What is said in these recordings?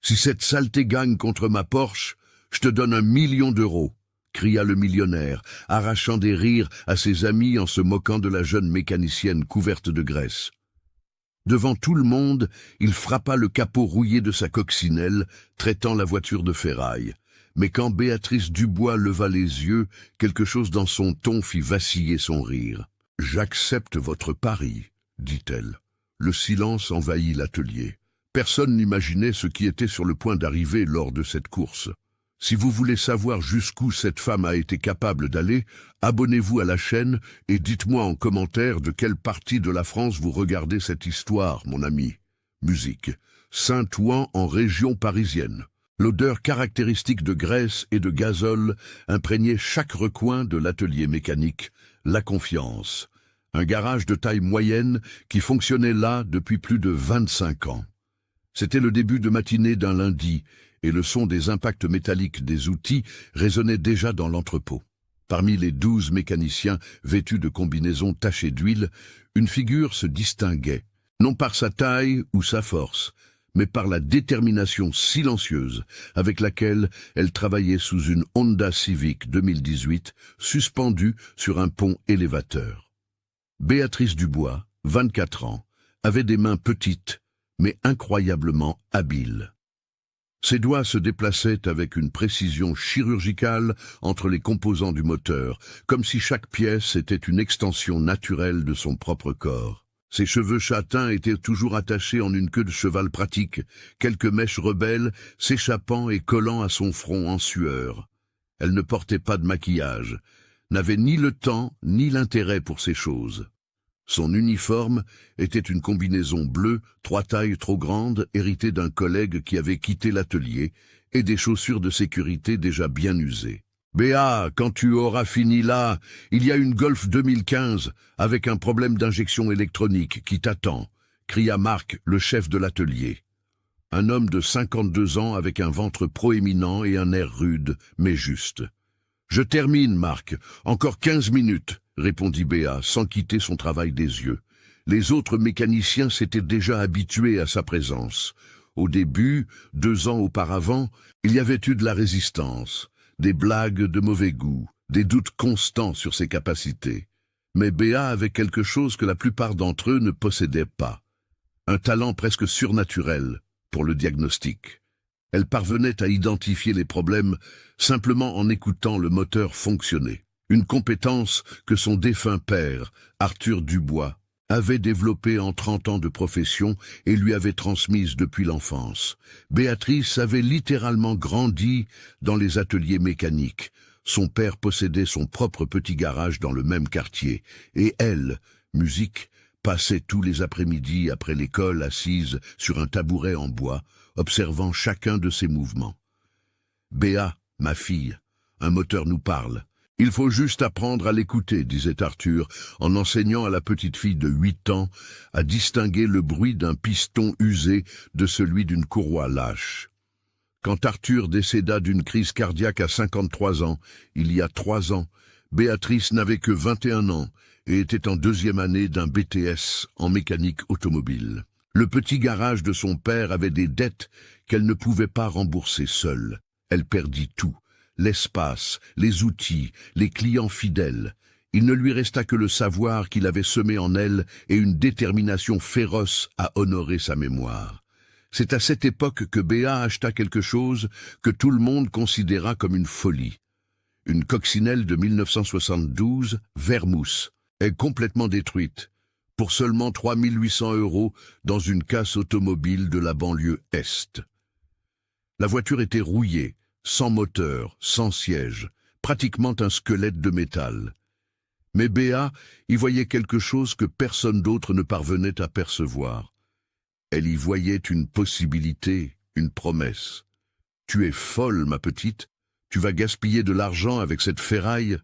Si cette saleté gagne contre ma Porsche, je te donne 1 million d'euros, cria le millionnaire, arrachant des rires à ses amis en se moquant de la jeune mécanicienne couverte de graisse. Devant tout le monde, il frappa le capot rouillé de sa coccinelle, traitant la voiture de ferraille. Mais quand Béatrice Dubois leva les yeux, quelque chose dans son ton fit vaciller son rire. « J'accepte votre pari, dit-elle. Le silence envahit l'atelier. Personne n'imaginait ce qui était sur le point d'arriver lors de cette course. Si vous voulez savoir jusqu'où cette femme a été capable d'aller, abonnez-vous à la chaîne et dites-moi en commentaire de quelle partie de la France vous regardez cette histoire, mon ami. Musique. Saint-Ouen en région parisienne. L'odeur caractéristique de graisse et de gazole imprégnait chaque recoin de l'atelier mécanique. La confiance. Un garage de taille moyenne qui fonctionnait là depuis plus de 25 ans. C'était le début de matinée d'un lundi, et le son des impacts métalliques des outils résonnait déjà dans l'entrepôt. Parmi les 12 mécaniciens vêtus de combinaisons tachées d'huile, une figure se distinguait, non par sa taille ou sa force, mais par la détermination silencieuse avec laquelle elle travaillait sous une Honda Civic 2018 suspendue sur un pont élévateur. Béatrice Dubois, 24 ans, avait des mains petites, mais incroyablement habiles. Ses doigts se déplaçaient avec une précision chirurgicale entre les composants du moteur, comme si chaque pièce était une extension naturelle de son propre corps. Ses cheveux châtains étaient toujours attachés en une queue de cheval pratique, quelques mèches rebelles s'échappant et collant à son front en sueur. Elle ne portait pas de maquillage, n'avait ni le temps ni l'intérêt pour ces choses. Son uniforme était une combinaison bleue, 3 tailles trop grandes, héritée d'un collègue qui avait quitté l'atelier, et des chaussures de sécurité déjà bien usées. « Béa, quand tu auras fini là, il y a une Golf 2015 avec un problème d'injection électronique qui t'attend », cria Marc, le chef de l'atelier. Un homme de 52 ans avec un ventre proéminent et un air rude, mais juste. « Je termine, Marc. Encore 15 minutes. » répondit Béa, sans quitter son travail des yeux. Les autres mécaniciens s'étaient déjà habitués à sa présence. Au début, 2 ans auparavant, il y avait eu de la résistance, des blagues de mauvais goût, des doutes constants sur ses capacités. Mais Béa avait quelque chose que la plupart d'entre eux ne possédaient pas. Un talent presque surnaturel pour le diagnostic. Elle parvenait à identifier les problèmes simplement en écoutant le moteur fonctionner. Une compétence que son défunt père, Arthur Dubois, avait développée en 30 ans de profession et lui avait transmise depuis l'enfance. Béatrice avait littéralement grandi dans les ateliers mécaniques. Son père possédait son propre petit garage dans le même quartier. Et elle, musique, passait tous les après-midi après l'école assise sur un tabouret en bois, observant chacun de ses mouvements. « Béa, ma fille, un moteur nous parle. Il faut juste apprendre à l'écouter, disait Arthur, en enseignant à la petite fille de 8 ans à distinguer le bruit d'un piston usé de celui d'une courroie lâche. Quand Arthur décéda d'une crise cardiaque à 53 ans, il y a 3 ans, Béatrice n'avait que 21 ans et était en 2e année d'un BTS en mécanique automobile. Le petit garage de son père avait des dettes qu'elle ne pouvait pas rembourser seule. Elle perdit tout. L'espace, les outils, les clients fidèles. Il ne lui resta que le savoir qu'il avait semé en elle et une détermination féroce à honorer sa mémoire. C'est à cette époque que Béa acheta quelque chose que tout le monde considéra comme une folie. Une coccinelle de 1972, Vermouth, est complètement détruite, pour seulement 3 800 € dans une casse automobile de la banlieue Est. La voiture était rouillée, sans moteur, sans siège, pratiquement un squelette de métal. Mais Béa y voyait quelque chose que personne d'autre ne parvenait à percevoir. Elle y voyait une possibilité, une promesse. « Tu es folle, ma petite, tu vas gaspiller de l'argent avec cette ferraille ?»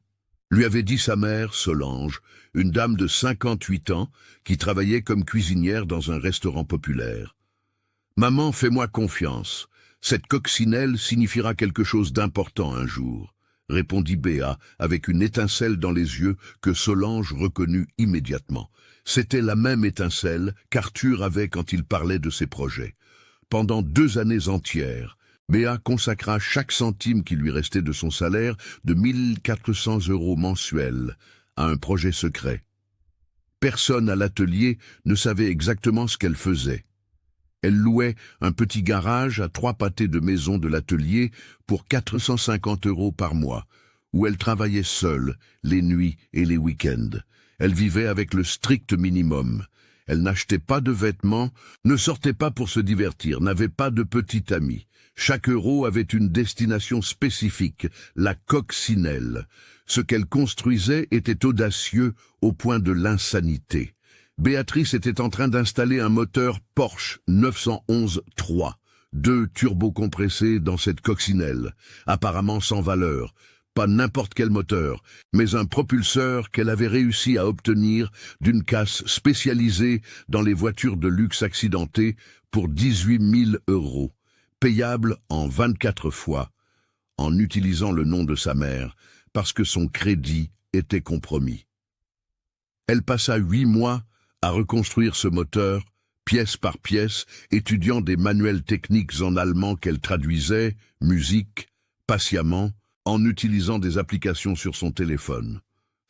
lui avait dit sa mère, Solange, une dame de 58 ans qui travaillait comme cuisinière dans un restaurant populaire. « Maman, fais-moi confiance. Cette coccinelle signifiera quelque chose d'important un jour, » répondit Béa avec une étincelle dans les yeux que Solange reconnut immédiatement. C'était la même étincelle qu'Arthur avait quand il parlait de ses projets. Pendant 2 années entières, Béa consacra chaque centime qui lui restait de son salaire de 1400 € mensuels à un projet secret. Personne à l'atelier ne savait exactement ce qu'elle faisait. Elle louait un petit garage à 3 pâtés de maison de l'atelier pour 450 € par mois, où elle travaillait seule, les nuits et les week-ends. Elle vivait avec le strict minimum. Elle n'achetait pas de vêtements, ne sortait pas pour se divertir, n'avait pas de petit ami. Chaque euro avait une destination spécifique, la coccinelle. Ce qu'elle construisait était audacieux au point de l'insanité. Béatrice était en train d'installer un moteur Porsche 911-3, 2 turbocompressés dans cette coccinelle, apparemment sans valeur. Pas n'importe quel moteur, mais un propulseur qu'elle avait réussi à obtenir d'une casse spécialisée dans les voitures de luxe accidentées pour 18 000 €, payable en 24 fois, en utilisant le nom de sa mère, parce que son crédit était compromis. Elle passa 8 mois à reconstruire ce moteur, pièce par pièce, étudiant des manuels techniques en allemand qu'elle traduisait, musique, patiemment, en utilisant des applications sur son téléphone.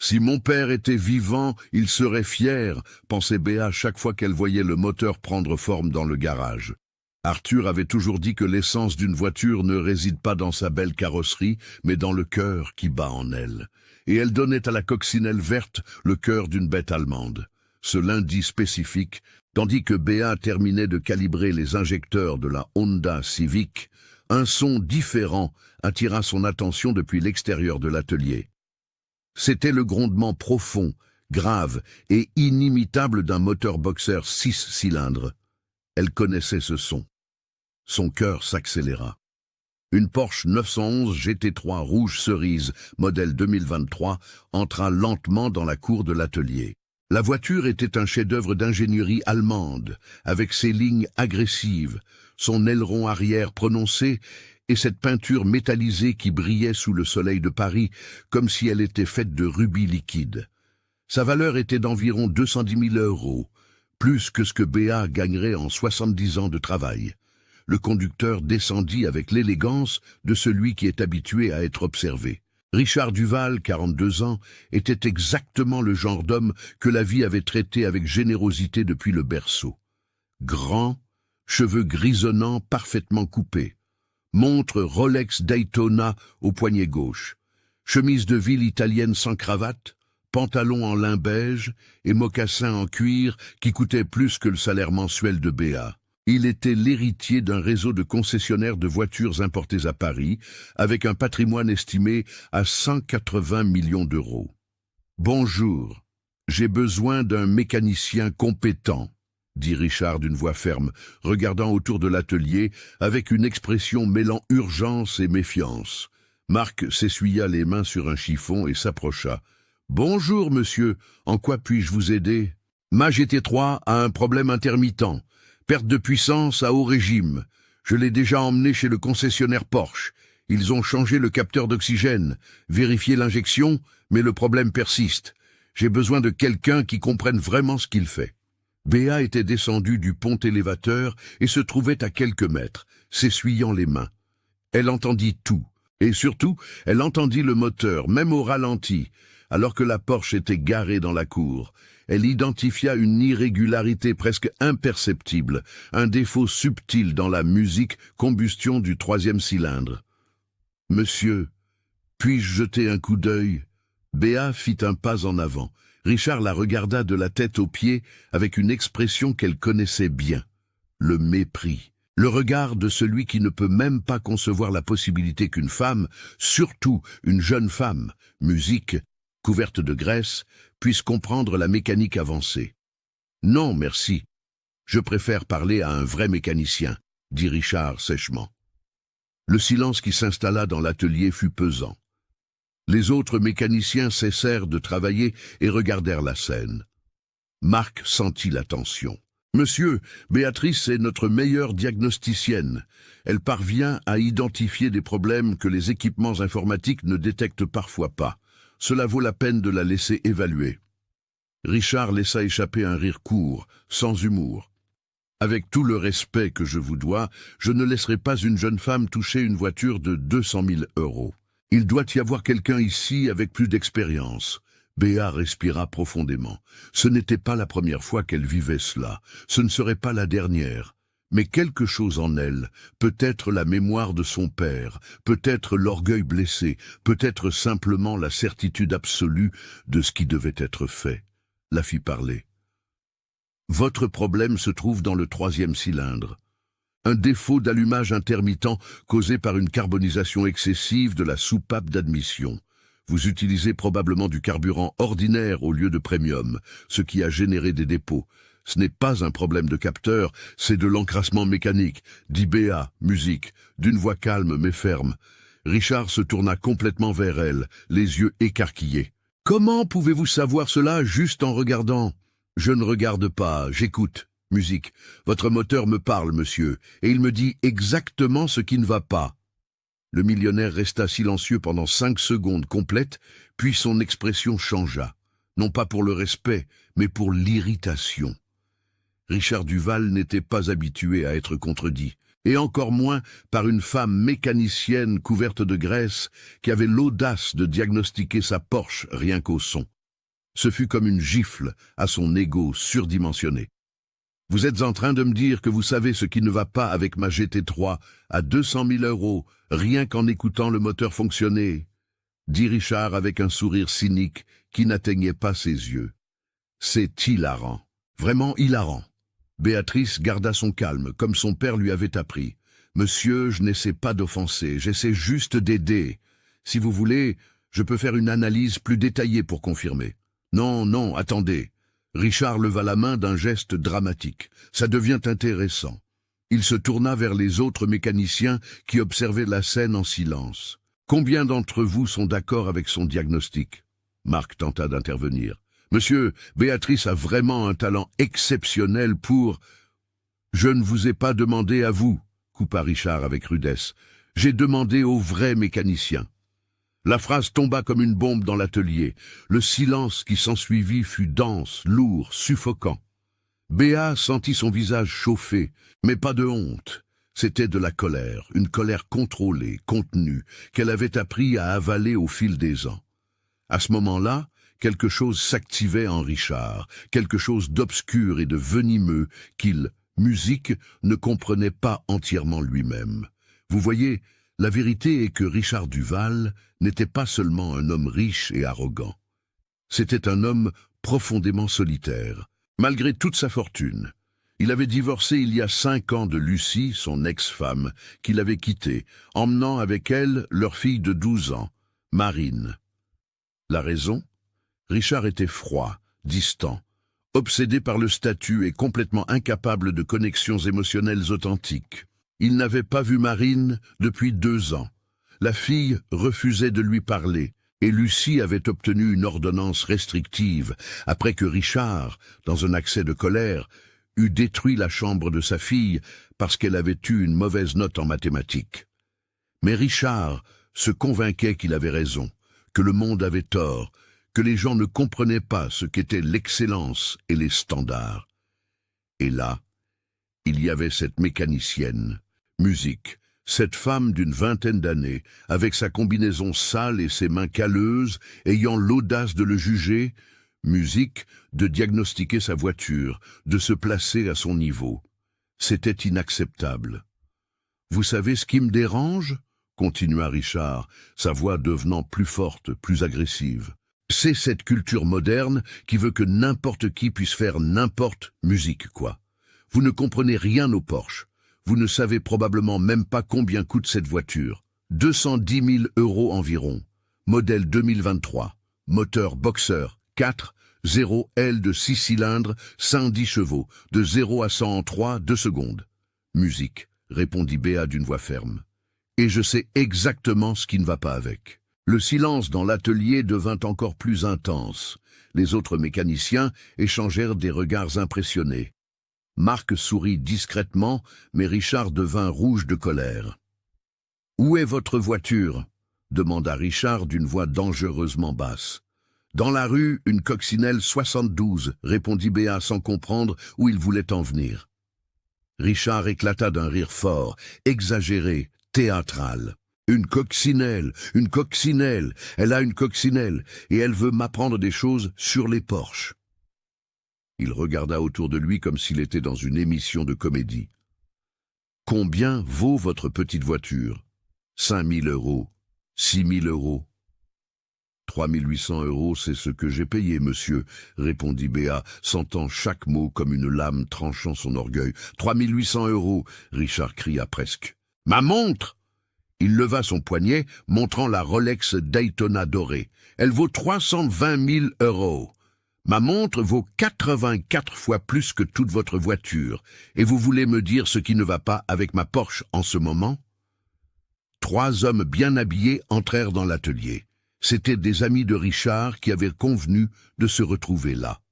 Si mon père était vivant, il serait fier, pensait Béa chaque fois qu'elle voyait le moteur prendre forme dans le garage. Arthur avait toujours dit que l'essence d'une voiture ne réside pas dans sa belle carrosserie, mais dans le cœur qui bat en elle. Et elle donnait à la coccinelle verte le cœur d'une bête allemande. Ce lundi spécifique, tandis que Béa terminait de calibrer les injecteurs de la Honda Civic, un son différent attira son attention depuis l'extérieur de l'atelier. C'était le grondement profond, grave et inimitable d'un moteur boxer 6 cylindres. Elle connaissait ce son. Son cœur s'accéléra. Une Porsche 911 GT3 rouge cerise, modèle 2023, entra lentement dans la cour de l'atelier. La voiture était un chef-d'œuvre d'ingénierie allemande, avec ses lignes agressives, son aileron arrière prononcé et cette peinture métallisée qui brillait sous le soleil de Paris comme si elle était faite de rubis liquides. Sa valeur était d'environ 210 000 €, plus que ce que Béa gagnerait en 70 ans de travail. Le conducteur descendit avec l'élégance de celui qui est habitué à être observé. Richard Duval, 42 ans, était exactement le genre d'homme que la vie avait traité avec générosité depuis le berceau. Grand, cheveux grisonnants parfaitement coupés, montre Rolex Daytona au poignet gauche, chemise de ville italienne sans cravate, pantalon en lin beige et mocassins en cuir qui coûtaient plus que le salaire mensuel de Béa. Il était l'héritier d'un réseau de concessionnaires de voitures importées à Paris, avec un patrimoine estimé à 180 millions €. « Bonjour, j'ai besoin d'un mécanicien compétent, » dit Richard d'une voix ferme, regardant autour de l'atelier avec une expression mêlant urgence et méfiance. Marc s'essuya les mains sur un chiffon et s'approcha. « Bonjour, monsieur, en quoi puis-je vous aider ? Ma GT3 a un problème intermittent. Perte de puissance à haut régime. Je l'ai déjà emmené chez le concessionnaire Porsche. Ils ont changé le capteur d'oxygène, vérifié l'injection, mais le problème persiste. J'ai besoin de quelqu'un qui comprenne vraiment ce qu'il fait. » Béa était descendue du pont élévateur et se trouvait à quelques mètres, s'essuyant les mains. Elle entendit tout, et surtout, elle entendit le moteur, même au ralenti, alors que la Porsche était garée dans la cour. Elle identifia une irrégularité presque imperceptible, un défaut subtil dans la musique combustion du 3e cylindre. « Monsieur, puis-je jeter un coup d'œil ?» Béa fit un pas en avant. Richard la regarda de la tête aux pieds avec une expression qu'elle connaissait bien, le mépris. Le regard de celui qui ne peut même pas concevoir la possibilité qu'une femme, surtout une jeune femme, musique, couverte de graisse, puisse comprendre la mécanique avancée. « Non, merci. Je préfère parler à un vrai mécanicien, » dit Richard sèchement. Le silence qui s'installa dans l'atelier fut pesant. Les autres mécaniciens cessèrent de travailler et regardèrent la scène. Marc sentit la tension. « Monsieur, Béatrice est notre meilleure diagnosticienne. Elle parvient à identifier des problèmes que les équipements informatiques ne détectent parfois pas. Cela vaut la peine de la laisser évaluer. » Richard laissa échapper un rire court, sans humour. Avec tout le respect que je vous dois, je ne laisserai pas une jeune femme toucher une voiture de 200 000 euros. Il doit y avoir quelqu'un ici avec plus d'expérience. Béa respira profondément. Ce n'était pas la première fois qu'elle vivait cela. Ce ne serait pas la dernière. Mais quelque chose en elle, peut-être la mémoire de son père, peut-être l'orgueil blessé, peut-être simplement la certitude absolue de ce qui devait être fait, la fit parler. Votre problème se trouve dans le 3e cylindre. Un défaut d'allumage intermittent causé par une carbonisation excessive de la soupape d'admission. Vous utilisez probablement du carburant ordinaire au lieu de premium, ce qui a généré des dépôts. Ce n'est pas un problème de capteur, c'est de l'encrassement mécanique, dit Béa, musique, d'une voix calme mais ferme. Richard se tourna complètement vers elle, les yeux écarquillés. « Comment pouvez-vous savoir cela juste en regardant ?»« Je ne regarde pas, j'écoute. Musique. Votre moteur me parle, monsieur, et il me dit exactement ce qui ne va pas. » Le millionnaire resta silencieux pendant 5 secondes complètes, puis son expression changea. Non pas pour le respect, mais pour l'irritation. Richard Duval n'était pas habitué à être contredit, et encore moins par une femme mécanicienne couverte de graisse qui avait l'audace de diagnostiquer sa Porsche rien qu'au son. Ce fut comme une gifle à son ego surdimensionné. « Vous êtes en train de me dire que vous savez ce qui ne va pas avec ma GT3 à 200 000 euros, rien qu'en écoutant le moteur fonctionner ?» dit Richard avec un sourire cynique qui n'atteignait pas ses yeux. « C'est hilarant, vraiment hilarant. » Béatrice garda son calme, comme son père lui avait appris. « Monsieur, je n'essaie pas d'offenser, j'essaie juste d'aider. Si vous voulez, je peux faire une analyse plus détaillée pour confirmer. » « Non, non, attendez. » Richard leva la main d'un geste dramatique. « Ça devient intéressant. » Il se tourna vers les autres mécaniciens qui observaient la scène en silence. « Combien d'entre vous sont d'accord avec son diagnostic ?» Marc tenta d'intervenir. « Monsieur, Béatrice a vraiment un talent exceptionnel pour... » « Je ne vous ai pas demandé à vous, » coupa Richard avec rudesse. « J'ai demandé aux vrais mécaniciens. » La phrase tomba comme une bombe dans l'atelier. Le silence qui s'ensuivit fut dense, lourd, suffocant. Béa sentit son visage chauffer, mais pas de honte. C'était de la colère, une colère contrôlée, contenue, qu'elle avait appris à avaler au fil des ans. À ce moment-là, quelque chose s'activait en Richard, quelque chose d'obscur et de venimeux qu'il, musique, ne comprenait pas entièrement lui-même. Vous voyez, la vérité est que Richard Duval n'était pas seulement un homme riche et arrogant. C'était un homme profondément solitaire, malgré toute sa fortune. Il avait divorcé il y a 5 ans de Lucie, son ex-femme, qu'il avait quittée, emmenant avec elle leur fille de 12 ans, Marine. La raison ? Richard était froid, distant, obsédé par le statut et complètement incapable de connexions émotionnelles authentiques. Il n'avait pas vu Marine depuis 2 ans. La fille refusait de lui parler, et Lucie avait obtenu une ordonnance restrictive après que Richard, dans un accès de colère, eut détruit la chambre de sa fille parce qu'elle avait eu une mauvaise note en mathématiques. Mais Richard se convainquait qu'il avait raison, que le monde avait tort, que les gens ne comprenaient pas ce qu'étaient l'excellence et les standards. Et là, il y avait cette mécanicienne, musique, cette femme d'une 20aine d'années, avec sa combinaison sale et ses mains calleuses, ayant l'audace de le juger, musique, de diagnostiquer sa voiture, de se placer à son niveau. C'était inacceptable. « Vous savez ce qui me dérange ?» continua Richard, sa voix devenant plus forte, plus agressive. « C'est cette culture moderne qui veut que n'importe qui puisse faire n'importe musique, quoi. Vous ne comprenez rien aux Porsche. Vous ne savez probablement même pas combien coûte cette voiture. 210 000 euros environ. Modèle 2023. Moteur Boxer 4, 0 L de 6 cylindres, 110 chevaux. De 0 à 100 en 3, 2 secondes. Musique, répondit Béa d'une voix ferme. Et je sais exactement ce qui ne va pas avec. Le silence dans l'atelier devint encore plus intense. Les autres mécaniciens échangèrent des regards impressionnés. Marc sourit discrètement, mais Richard devint rouge de colère. « Où est votre voiture ?» demanda Richard d'une voix dangereusement basse. « Dans la rue, une coccinelle 72, répondit Béa sans comprendre où il voulait en venir. Richard éclata d'un rire fort, exagéré, théâtral. Une coccinelle, elle a une coccinelle, et elle veut m'apprendre des choses sur les Porsche. Il regarda autour de lui comme s'il était dans une émission de comédie. Combien vaut votre petite voiture? 5 000 €, 6 000 €. 3 800 €, c'est ce que j'ai payé, monsieur, répondit Béat, sentant chaque mot comme une lame tranchant son orgueil. 3 800 €, Richard cria presque. Ma montre! Il leva son poignet, montrant la Rolex Daytona dorée. Elle vaut 320 000 €. Ma montre vaut 84 fois plus que toute votre voiture. Et vous voulez me dire ce qui ne va pas avec ma Porsche en ce moment? 3 hommes bien habillés entrèrent dans l'atelier. C'étaient des amis de Richard qui avaient convenu de se retrouver là.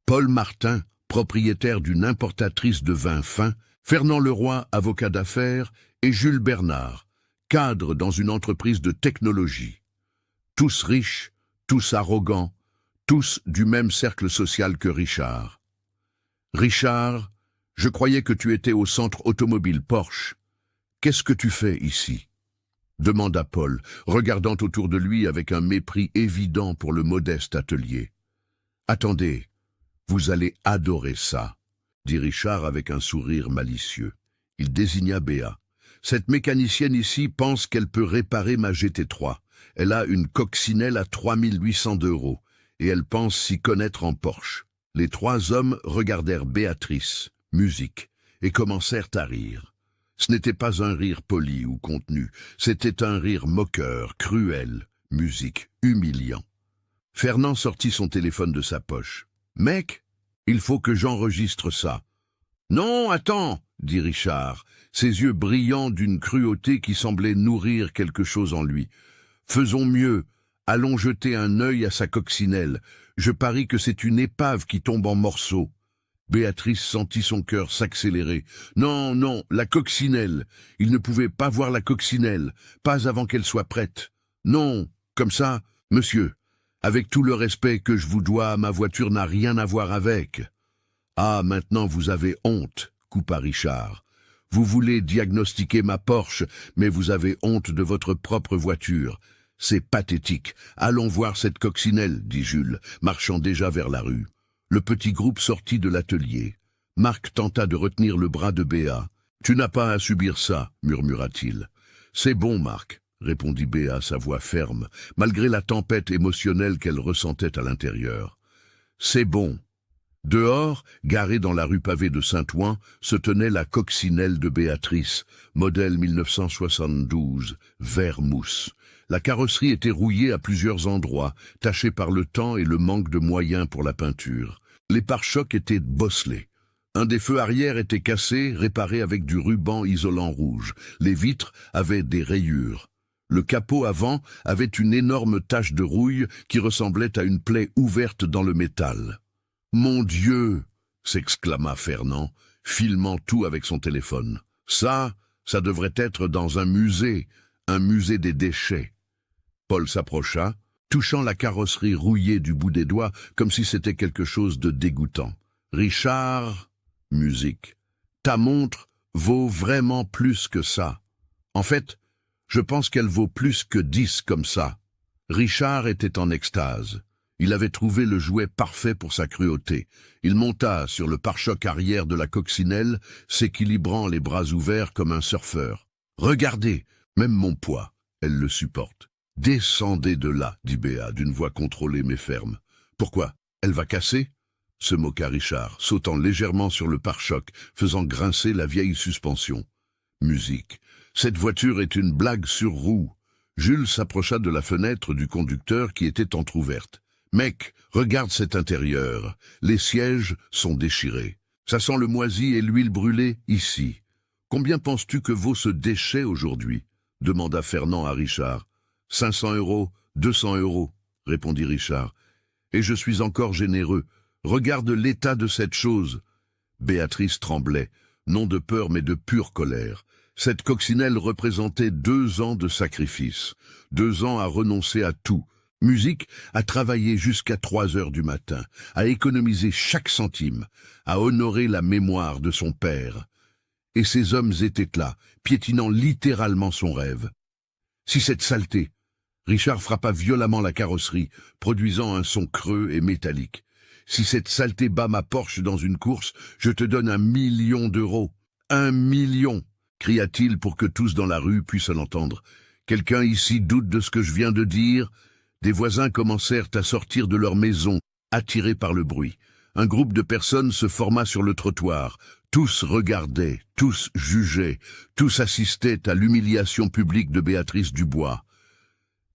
Paul Martin, propriétaire d'une importatrice de vin fin, Fernand Leroy, avocat d'affaires, et Jules Bernard, cadre dans une entreprise de technologie. Tous riches, tous arrogants, tous du même cercle social que Richard. Richard, je croyais que tu étais au centre automobile Porsche. Qu'est-ce que tu fais ici? Demanda Paul, regardant autour de lui avec un mépris évident pour le modeste atelier. Attendez, vous allez adorer ça, dit Richard avec un sourire malicieux. Il désigna Béat. Cette mécanicienne ici pense qu'elle peut réparer ma GT3. Elle a une coccinelle à 3 800 €, et elle pense s'y connaître en Porsche. Les 3 hommes regardèrent Béatrice, musique, et commencèrent à rire. Ce n'était pas un rire poli ou contenu, c'était un rire moqueur, cruel, musique, humiliant. Fernand sortit son téléphone de sa poche. « Mec, il faut que j'enregistre ça. »« Non, attends !» dit Richard, ses yeux brillants d'une cruauté qui semblait nourrir quelque chose en lui. « Faisons mieux, allons jeter un œil à sa coccinelle. Je parie que c'est une épave qui tombe en morceaux. » Béatrice sentit son cœur s'accélérer. « Non, non, la coccinelle. Il ne pouvait pas voir la coccinelle, pas avant qu'elle soit prête. Non, comme ça, monsieur, avec tout le respect que je vous dois, ma voiture n'a rien à voir avec. »« Ah, maintenant vous avez honte, » coupa Richard. « Vous voulez diagnostiquer ma Porsche, mais vous avez honte de votre propre voiture. C'est pathétique. Allons voir cette coccinelle, » dit Jules, marchant déjà vers la rue. Le petit groupe sortit de l'atelier. Marc tenta de retenir le bras de Béat. « Tu n'as pas à subir ça, » murmura-t-il. « C'est bon, Marc, » répondit Béat, sa voix ferme, malgré la tempête émotionnelle qu'elle ressentait à l'intérieur. « C'est bon. » Dehors, garée dans la rue pavée de Saint-Ouen, se tenait la coccinelle de Béatrice, modèle 1972, vert mousse. La carrosserie était rouillée à plusieurs endroits, tachée par le temps et le manque de moyens pour la peinture. Les pare-chocs étaient bosselés. Un des feux arrière était cassé, réparé avec du ruban isolant rouge. Les vitres avaient des rayures. Le capot avant avait une énorme tache de rouille qui ressemblait à une plaie ouverte dans le métal. « Mon Dieu !» s'exclama Fernand, filmant tout avec son téléphone. « Ça devrait être dans un musée des déchets. » Paul s'approcha, touchant la carrosserie rouillée du bout des doigts comme si c'était quelque chose de dégoûtant. « Richard, musique, ta montre vaut vraiment plus que ça. En fait, je pense qu'elle vaut plus que 10 comme ça. » Richard était en extase. Il avait trouvé le jouet parfait pour sa cruauté. Il monta sur le pare-choc arrière de la coccinelle, s'équilibrant les bras ouverts comme un surfeur. « Regardez, même mon poids, elle le supporte. »« Descendez de là, » dit Béat d'une voix contrôlée mais ferme. « Pourquoi? Elle va casser ?» se moqua Richard, sautant légèrement sur le pare-choc, faisant grincer la vieille suspension. Musique. Cette voiture est une blague sur roue. Jules s'approcha de la fenêtre du conducteur qui était entr'ouverte. « Mec, regarde cet intérieur. Les sièges sont déchirés. Ça sent le moisi et l'huile brûlée ici. Combien penses-tu que vaut ce déchet aujourd'hui ?» demanda Fernand à Richard. « 500 €, 200 €, répondit Richard. « Et je suis encore généreux. Regarde l'état de cette chose. » Béatrice tremblait, non de peur mais de pure colère. Cette coccinelle représentait 2 ans de sacrifice, 2 ans à renoncer à tout. Musique, à travailler jusqu'à 3 heures du matin, à économiser chaque centime, à honorer la mémoire de son père. Et ces hommes étaient là, piétinant littéralement son rêve. Si cette saleté... Richard frappa violemment la carrosserie, produisant un son creux et métallique. Si cette saleté bat ma Porsche dans une course, je te donne 1 million d'euros. 1 million, cria-t-il pour que tous dans la rue puissent l'entendre. Quelqu'un ici doute de ce que je viens de dire? Des voisins commencèrent à sortir de leur maison, attirés par le bruit. Un groupe de personnes se forma sur le trottoir. Tous regardaient, tous jugeaient, tous assistaient à l'humiliation publique de Béatrice Dubois.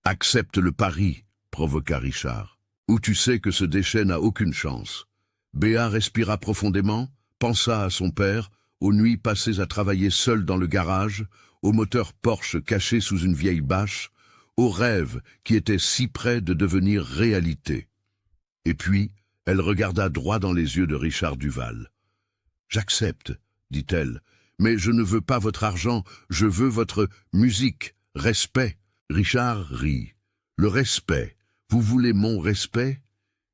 « Accepte le pari », provoqua Richard, « ou tu sais que ce déchet n'a aucune chance. » Béa respira profondément, pensa à son père, aux nuits passées à travailler seul dans le garage, au moteur Porsche caché sous une vieille bâche, aux rêves qui étaient si près de devenir réalité. Et puis, elle regarda droit dans les yeux de Richard Duval. « J'accepte, dit-elle, mais je ne veux pas votre argent, je veux votre musique, respect. » Richard rit. « Le respect. Vous voulez mon respect ?»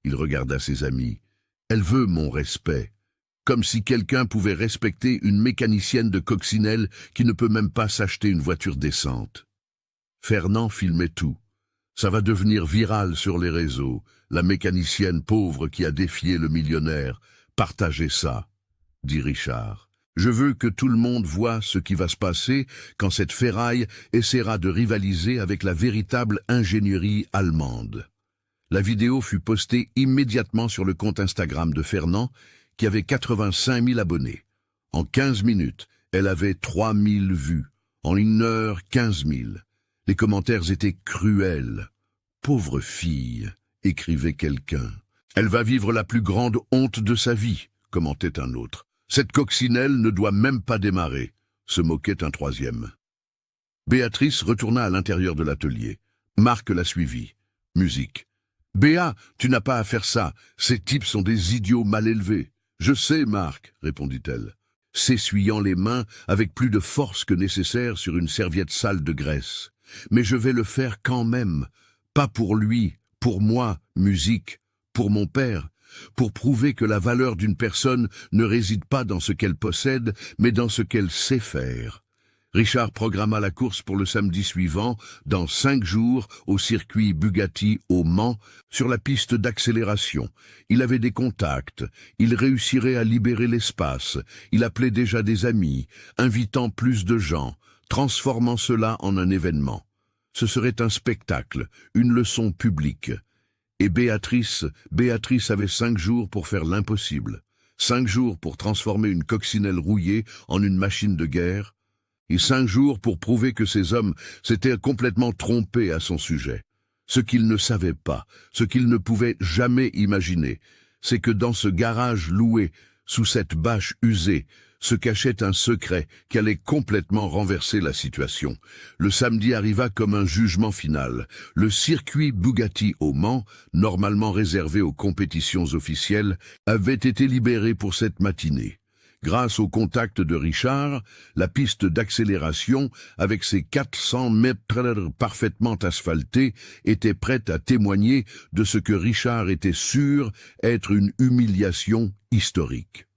Il regarda ses amis. « Elle veut mon respect. » Comme si quelqu'un pouvait respecter une mécanicienne de coccinelle qui ne peut même pas s'acheter une voiture décente. Fernand filmait tout. Ça va devenir viral sur les réseaux. La mécanicienne pauvre qui a défié le millionnaire. Partagez ça, dit Richard. Je veux que tout le monde voie ce qui va se passer quand cette ferraille essaiera de rivaliser avec la véritable ingénierie allemande. La vidéo fut postée immédiatement sur le compte Instagram de Fernand, qui avait 85 000 abonnés. En 15 minutes, elle avait 3 000 vues. En 1 heure, 15 000. Les commentaires étaient cruels. « Pauvre fille », écrivait quelqu'un. « Elle va vivre la plus grande honte de sa vie », commentait un autre. « Cette coccinelle ne doit même pas démarrer », se moquait un troisième. Béatrice retourna à l'intérieur de l'atelier. Marc la suivit. Musique. « Béa, tu n'as pas à faire ça. Ces types sont des idiots mal élevés. »« Je sais, Marc, » répondit-elle, s'essuyant les mains avec plus de force que nécessaire sur une serviette sale de graisse. « Mais je vais le faire quand même. Pas pour lui, pour moi, musique, pour mon père. » Pour prouver que la valeur d'une personne ne réside pas dans ce qu'elle possède, mais dans ce qu'elle sait faire. Richard programma la course pour le samedi suivant, dans 5 jours, au circuit Bugatti au Mans, sur la piste d'accélération. Il avait des contacts, il réussirait à libérer l'espace, il appelait déjà des amis, invitant plus de gens, transformant cela en un événement. Ce serait un spectacle, une leçon publique. Et Béatrice avait 5 jours pour faire l'impossible. 5 jours pour transformer une coccinelle rouillée en une machine de guerre. Et 5 jours pour prouver que ces hommes s'étaient complètement trompés à son sujet. Ce qu'ils ne savaient pas, ce qu'ils ne pouvaient jamais imaginer, c'est que dans ce garage loué, sous cette bâche usée, se cachait un secret qui allait complètement renverser la situation. Le samedi arriva comme un jugement final. Le circuit Bugatti au Mans, normalement réservé aux compétitions officielles, avait été libéré pour cette matinée. Grâce au contact de Richard, la piste d'accélération, avec ses 400 mètres parfaitement asphaltés, était prête à témoigner de ce que Richard était sûr être une humiliation historique.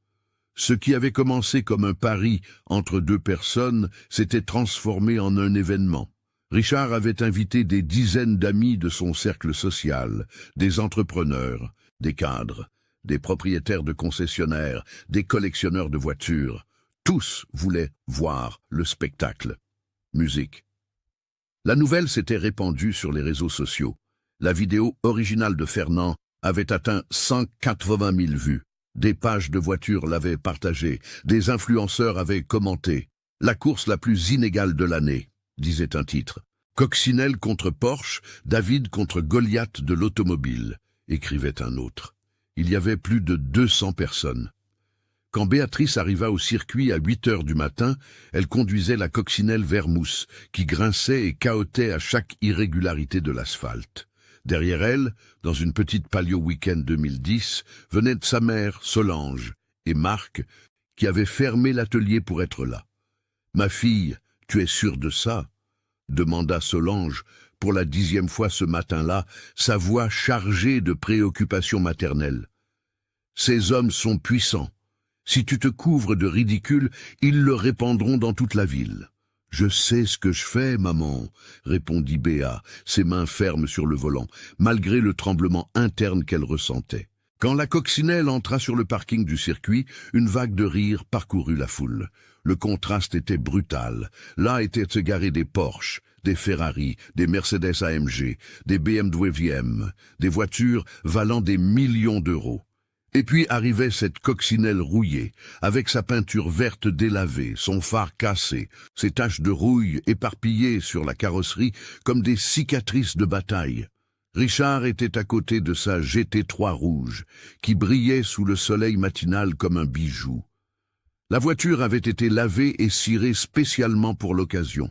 Ce qui avait commencé comme un pari entre 2 personnes s'était transformé en un événement. Richard avait invité des dizaines d'amis de son cercle social, des entrepreneurs, des cadres, des propriétaires de concessionnaires, des collectionneurs de voitures. Tous voulaient voir le spectacle. Musique. La nouvelle s'était répandue sur les réseaux sociaux. La vidéo originale de Fernand avait atteint 180 000 vues. Des pages de voitures l'avaient partagée, des influenceurs avaient commenté. « La course la plus inégale de l'année », disait un titre. « Coccinelle contre Porsche, David contre Goliath de l'automobile », écrivait un autre. Il y avait plus de 200 personnes. Quand Béatrice arriva au circuit à 8 heures du matin, elle conduisait la coccinelle Vermouth, qui grinçait et cahotait à chaque irrégularité de l'asphalte. Derrière elle, dans une petite Palio Week-end 2010, venaient sa mère, Solange, et Marc, qui avait fermé l'atelier pour être là. « Ma fille, tu es sûre de ça ?» demanda Solange, pour la 10e fois ce matin-là, sa voix chargée de préoccupations maternelles. « Ces hommes sont puissants. Si tu te couvres de ridicule, ils le répandront dans toute la ville. « Je sais ce que je fais, maman, » répondit Béa, ses mains fermes sur le volant, malgré le tremblement interne qu'elle ressentait. Quand la coccinelle entra sur le parking du circuit, une vague de rire parcourut la foule. Le contraste était brutal. Là étaient garés des Porsche, des Ferrari, des Mercedes AMG, des BMW VM, des voitures valant des millions d'euros. Et puis arrivait cette coccinelle rouillée, avec sa peinture verte délavée, son phare cassé, ses taches de rouille éparpillées sur la carrosserie comme des cicatrices de bataille. Richard était à côté de sa GT3 rouge, qui brillait sous le soleil matinal comme un bijou. La voiture avait été lavée et cirée spécialement pour l'occasion.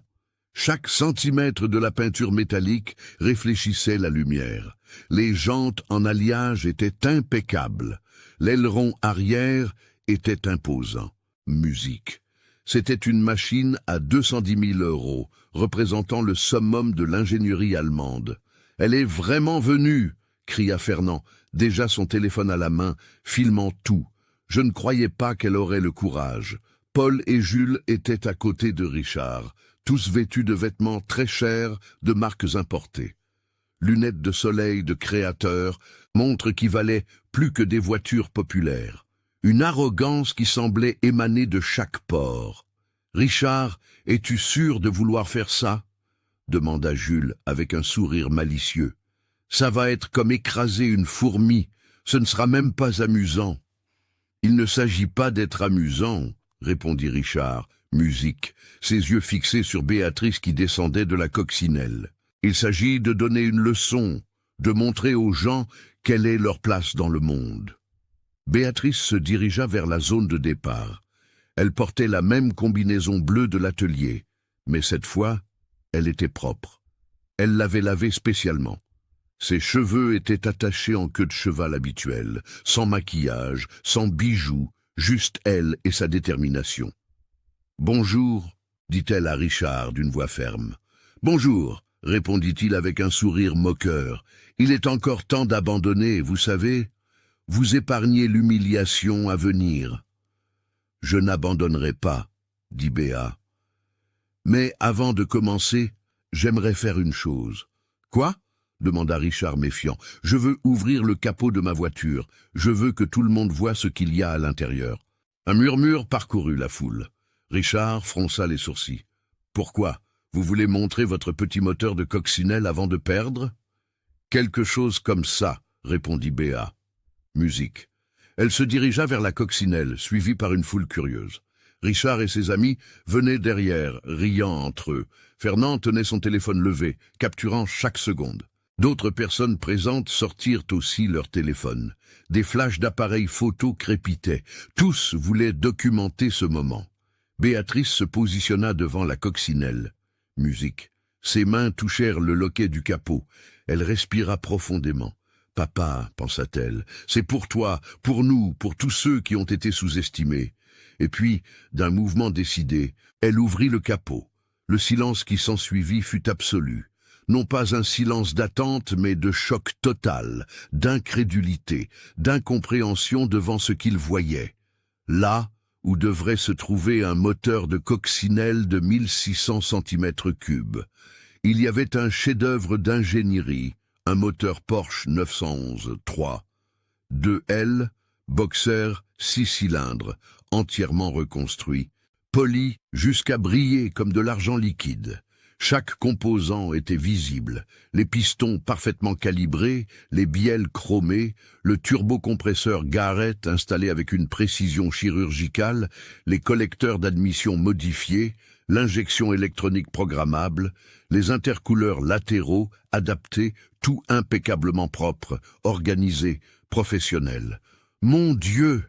Chaque centimètre de la peinture métallique réfléchissait la lumière. Les jantes en alliage étaient impeccables. L'aileron arrière était imposant. Musique. C'était une machine à 210 000 €, représentant le summum de l'ingénierie allemande. « Elle est vraiment venue !» cria Fernand, déjà son téléphone à la main, filmant tout. Je ne croyais pas qu'elle aurait le courage. Paul et Jules étaient à côté de Richard, tous vêtus de vêtements très chers de marques importées. Lunettes de soleil de créateurs, montres qui valaient plus que des voitures populaires. Une arrogance qui semblait émaner de chaque pore. « Richard, es-tu sûr de vouloir faire ça ?» demanda Jules avec un sourire malicieux. « Ça va être comme écraser une fourmi, ce ne sera même pas amusant. »« Il ne s'agit pas d'être amusant, » répondit Richard, musique, ses yeux fixés sur Béatrice qui descendait de la coccinelle. « Il s'agit de donner une leçon, de montrer aux gens quelle est leur place dans le monde. » Béatrice se dirigea vers la zone de départ. Elle portait la même combinaison bleue de l'atelier, mais cette fois, elle était propre. Elle l'avait lavée spécialement. Ses cheveux étaient attachés en queue de cheval habituelle, sans maquillage, sans bijoux, juste elle et sa détermination. « Bonjour, » dit-elle à Richard d'une voix ferme. « Bonjour, » répondit-il avec un sourire moqueur. « Il est encore temps d'abandonner, vous savez. Vous épargnez l'humiliation à venir. »« Je n'abandonnerai pas, » dit Béa. « Mais avant de commencer, j'aimerais faire une chose. »« Quoi ?» demanda Richard méfiant. « Je veux ouvrir le capot de ma voiture. Je veux que tout le monde voie ce qu'il y a à l'intérieur. » Un murmure parcourut la foule. Richard fronça les sourcils. « Pourquoi ? Vous voulez montrer votre petit moteur de coccinelle avant de perdre ?»« Quelque chose comme ça, » répondit Béa. Musique. Elle se dirigea vers la coccinelle, suivie par une foule curieuse. Richard et ses amis venaient derrière, riant entre eux. Fernand tenait son téléphone levé, capturant chaque seconde. D'autres personnes présentes sortirent aussi leur téléphone. Des flashs d'appareils photo crépitaient. Tous voulaient documenter ce moment. Béatrice se positionna devant la coccinelle. Musique. Ses mains touchèrent le loquet du capot. Elle respira profondément. « Papa, pensa-t-elle, c'est pour toi, pour nous, pour tous ceux qui ont été sous-estimés. » Et puis, d'un mouvement décidé, elle ouvrit le capot. Le silence qui s'ensuivit fut absolu. Non pas un silence d'attente, mais de choc total, d'incrédulité, d'incompréhension devant ce qu'il voyait. Là où devrait se trouver un moteur de coccinelle de 1600 cm3, il y avait un chef-d'œuvre d'ingénierie, un moteur Porsche 911-3, 2L, boxer 6 cylindres, entièrement reconstruit, poli jusqu'à briller comme de l'argent liquide. Chaque composant était visible, les pistons parfaitement calibrés, les bielles chromées, le turbocompresseur Garrett installé avec une précision chirurgicale, les collecteurs d'admission modifiés, l'injection électronique programmable, les intercouleurs latéraux adaptés, tout impeccablement propre, organisé, professionnel. « Mon Dieu !»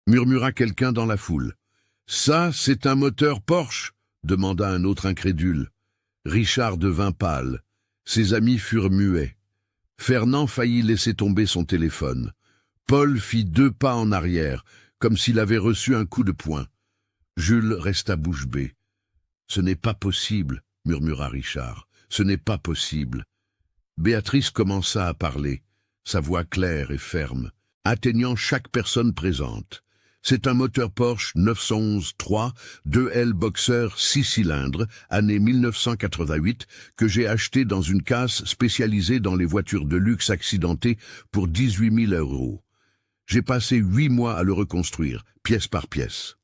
murmura quelqu'un dans la foule. « Ça, c'est un moteur Porsche ?» demanda un autre incrédule. Richard devint pâle. Ses amis furent muets. Fernand faillit laisser tomber son téléphone. Paul fit 2 pas en arrière, comme s'il avait reçu un coup de poing. Jules resta bouche bée. « Ce n'est pas possible, » murmura Richard. « Ce n'est pas possible. » Béatrice commença à parler, sa voix claire et ferme, atteignant chaque personne présente. C'est un moteur Porsche 911-3 2L Boxer 6 cylindres, année 1988, que j'ai acheté dans une casse spécialisée dans les voitures de luxe accidentées pour 18 000 €. J'ai passé 8 mois à le reconstruire, pièce par pièce.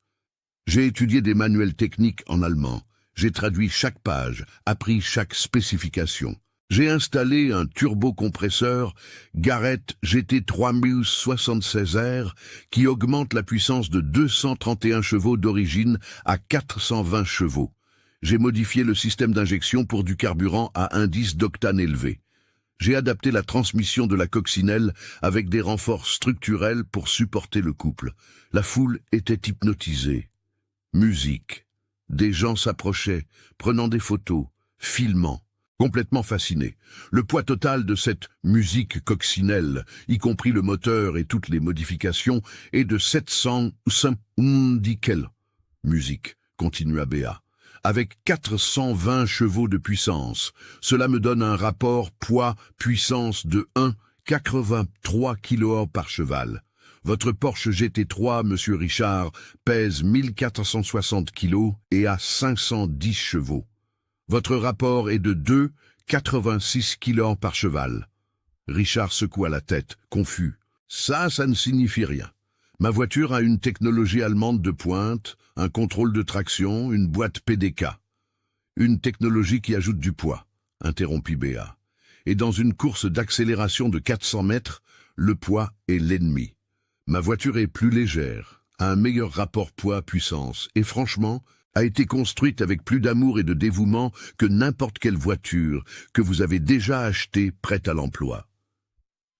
J'ai étudié des manuels techniques en allemand. J'ai traduit chaque page, appris chaque spécification. J'ai installé un turbocompresseur Garrett GT3076R qui augmente la puissance de 231 chevaux d'origine à 420 chevaux. J'ai modifié le système d'injection pour du carburant à indice d'octane élevé. J'ai adapté la transmission de la coccinelle avec des renforts structurels pour supporter le couple. La foule était hypnotisée. Musique. Des gens s'approchaient, prenant des photos, filmant. Complètement fasciné. Le poids total de cette musique coccinelle, y compris le moteur et toutes les modifications, est de 750 kg. Musique, continua Béa. Avec 420 chevaux de puissance, cela me donne un rapport poids-puissance de 1,83 kg par cheval. Votre Porsche GT3, Monsieur Richard, pèse 1460 kg et a 510 chevaux. Votre rapport est de 2,86 kg par cheval. Richard secoua la tête, confus. Ça ne signifie rien. Ma voiture a une technologie allemande de pointe, un contrôle de traction, une boîte PDK. Une technologie qui ajoute du poids, interrompit Béa. Et dans une course d'accélération de 400 mètres, le poids est l'ennemi. Ma voiture est plus légère, a un meilleur rapport poids-puissance, et franchement, a été construite avec plus d'amour et de dévouement que n'importe quelle voiture que vous avez déjà achetée prête à l'emploi.